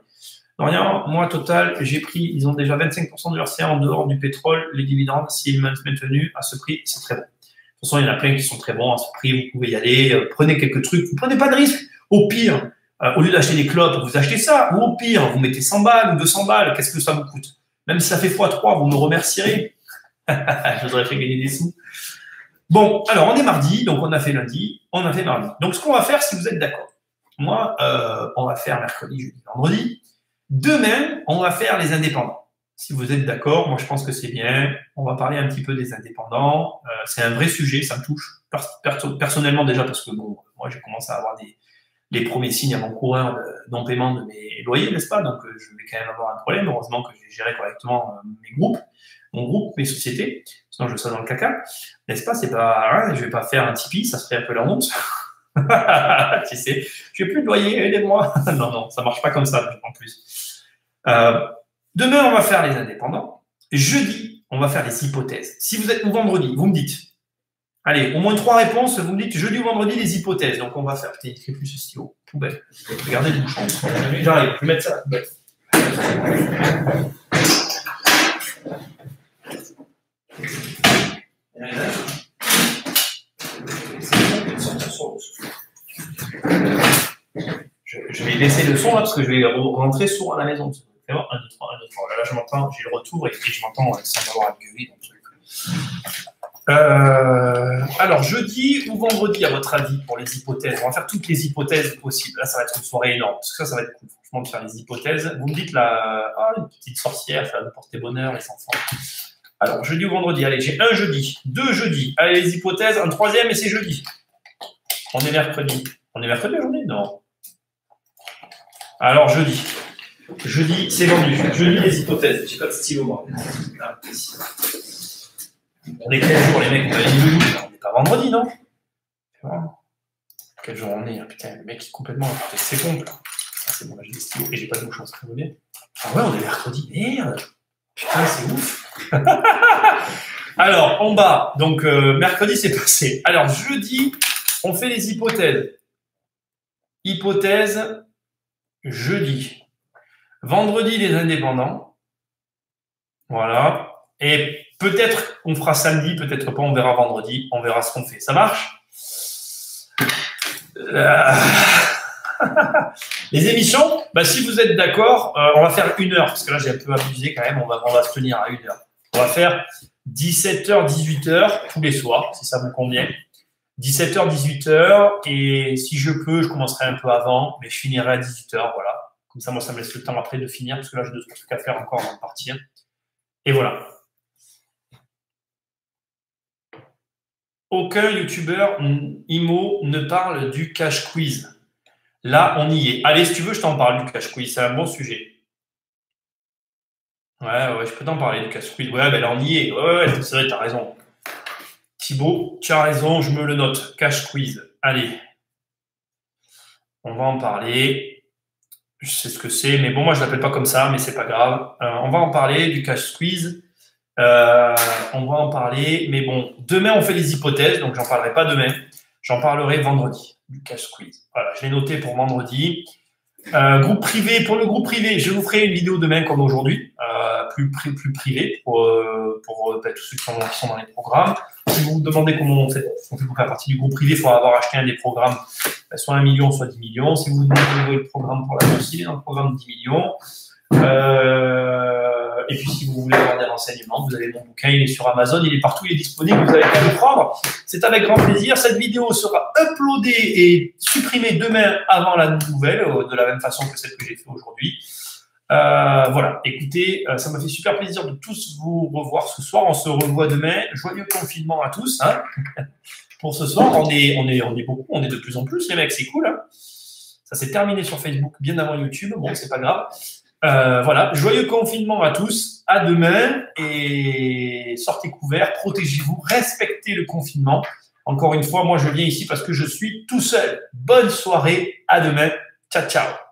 Dorian, moi, Total, j'ai pris, ils ont déjà 25% de leur CA en dehors du pétrole. Les dividendes, s'ils maintenus à ce prix, c'est très bon. De toute façon, il y en a plein qui sont très bons à ce prix, vous pouvez y aller, prenez quelques trucs, vous prenez pas de risque. Au pire, au lieu d'acheter des clopes, vous achetez ça. Ou au pire, vous mettez 100 balles ou 200 balles, qu'est-ce que ça vous coûte? Même si ça fait x3, vous me remercierez. Je vous aurais fait gagner des sous. Bon, alors on est mardi, donc on a fait lundi, on a fait mardi. Donc ce qu'on va faire, si vous êtes d'accord, moi, on va faire mercredi, jeudi, vendredi. Demain, on va faire les indépendants. Si vous êtes d'accord, moi je pense que c'est bien. On va parler un petit peu des indépendants. C'est un vrai sujet, ça me touche personnellement déjà parce que bon, moi je commence à avoir les premiers signes avant-coureurs non-paiement de mes loyers, n'est-ce pas? Donc je vais quand même avoir un problème. Heureusement que j'ai géré correctement mon groupe, mes sociétés. Sinon je serais dans le caca, n'est-ce pas? C'est pas, hein, je vais pas faire un Tipeee, ça serait un peu la honte. Tu sais, je n'ai plus de loyer, aidez-moi. Non, ça marche pas comme ça en plus. Demain, on va faire les indépendants. Jeudi, on va faire les hypothèses. Si vous êtes ou vendredi, vous me dites. Allez, au moins 3 réponses, vous me dites jeudi ou vendredi les hypothèses. Donc on va faire. Putain, il ne fait plus ce stylo. Poubelle. Regardez le bouchon. J'arrive, je vais mettre ça à la poubelle. Je vais baisser le son là parce que je vais rentrer sourd à la maison. Vraiment, 1, 2, 3, 1, 2, 3. Là, je m'entends, j'ai le retour et je m'entends sans avoir à gueuler dans le truc. Alors, jeudi ou vendredi, à votre avis, pour les hypothèses? On va faire toutes les hypothèses possibles. Là, ça va être une soirée énorme. Parce que ça va être cool, franchement, de faire les hypothèses. Vous me dites une petite sorcière, ça va nous porter bonheur, les enfants. Alors, jeudi ou vendredi, allez, j'ai un jeudi, 2 jeudis. Allez, les hypothèses, un troisième et c'est jeudi. On est mercredi. On est mercredi aujourd'hui? Non. Alors, jeudi. Jeudi, c'est vendu. Jeudi, les hypothèses. J'ai pas de stylo, moi. Ah, on est quel jour, les mecs? On n'est pas vendredi, non? Quel jour on est? Putain, le mec est complètement. C'est con, là. Ah, c'est bon, là, j'ai des stylos et j'ai pas de bouchon, c'est très bien. Ah ouais, on est mercredi. Merde! Putain, c'est ouf! Alors, en bas, donc, mercredi, c'est passé. Alors, jeudi, on fait les hypothèses. Hypothèse, jeudi. Vendredi, les indépendants. Voilà. Et peut-être on fera samedi, peut-être pas, on verra vendredi, on verra ce qu'on fait. Ça marche? Les émissions, si vous êtes d'accord, on va faire 1 heure, parce que là j'ai un peu abusé quand même, on va se tenir à 1 heure. On va faire 17h, 18h tous les soirs, si ça vous convient. 17h, 18h, et si je peux, je commencerai un peu avant, mais je finirai à 18h, voilà. Comme ça, moi, ça me laisse le temps après de finir, parce que là, j'ai 2 trucs à faire encore avant de partir. Et voilà. Aucun youtubeur IMO ne parle du cash quiz. Là, on y est. Allez, si tu veux, je t'en parle du cash quiz. C'est un bon sujet. Ouais, je peux t'en parler du cash quiz. Ouais, là, on y est. Ouais, c'est vrai, t'as raison. Thibaut, tu as raison, je me le note. Cash quiz. Allez. On va en parler. Je sais ce que c'est, mais bon, moi, je ne l'appelle pas comme ça, mais c'est pas grave. On va en parler du cash quiz. On va en parler, mais bon, demain, on fait les hypothèses, donc j'en parlerai pas demain. J'en parlerai vendredi, du cash quiz. Voilà, je l'ai noté pour vendredi. Groupe privé, pour le groupe privé, je vous ferai une vidéo demain comme aujourd'hui, plus privé pour tous ceux qui sont dans les programmes. Si vous vous demandez comment on fait pour faire partie du groupe privé, il faut avoir acheté un des programmes, soit 1 million, soit 10 millions. Si vous demandez le programme pour la bourse, il est dans le programme de 10 millions. Et puis, si vous voulez avoir des renseignements, vous avez mon bouquin, il est sur Amazon, il est partout, il est disponible, vous avez qu'à le prendre. C'est avec grand plaisir. Cette vidéo sera uploadée et supprimée demain avant la nouvelle, de la même façon que celle que j'ai fait aujourd'hui. Voilà, écoutez, ça m'a fait super plaisir de tous vous revoir ce soir. On se revoit demain. Joyeux confinement à tous. Hein. Pour ce soir, on est beaucoup, on est de plus en plus, les mecs, c'est cool. Hein. Ça s'est terminé sur Facebook bien avant YouTube. Bon, c'est pas grave. Voilà, joyeux confinement à tous, à demain et sortez couverts, protégez-vous, respectez le confinement. Encore une fois, moi je viens ici parce que je suis tout seul. Bonne soirée, à demain, ciao ciao.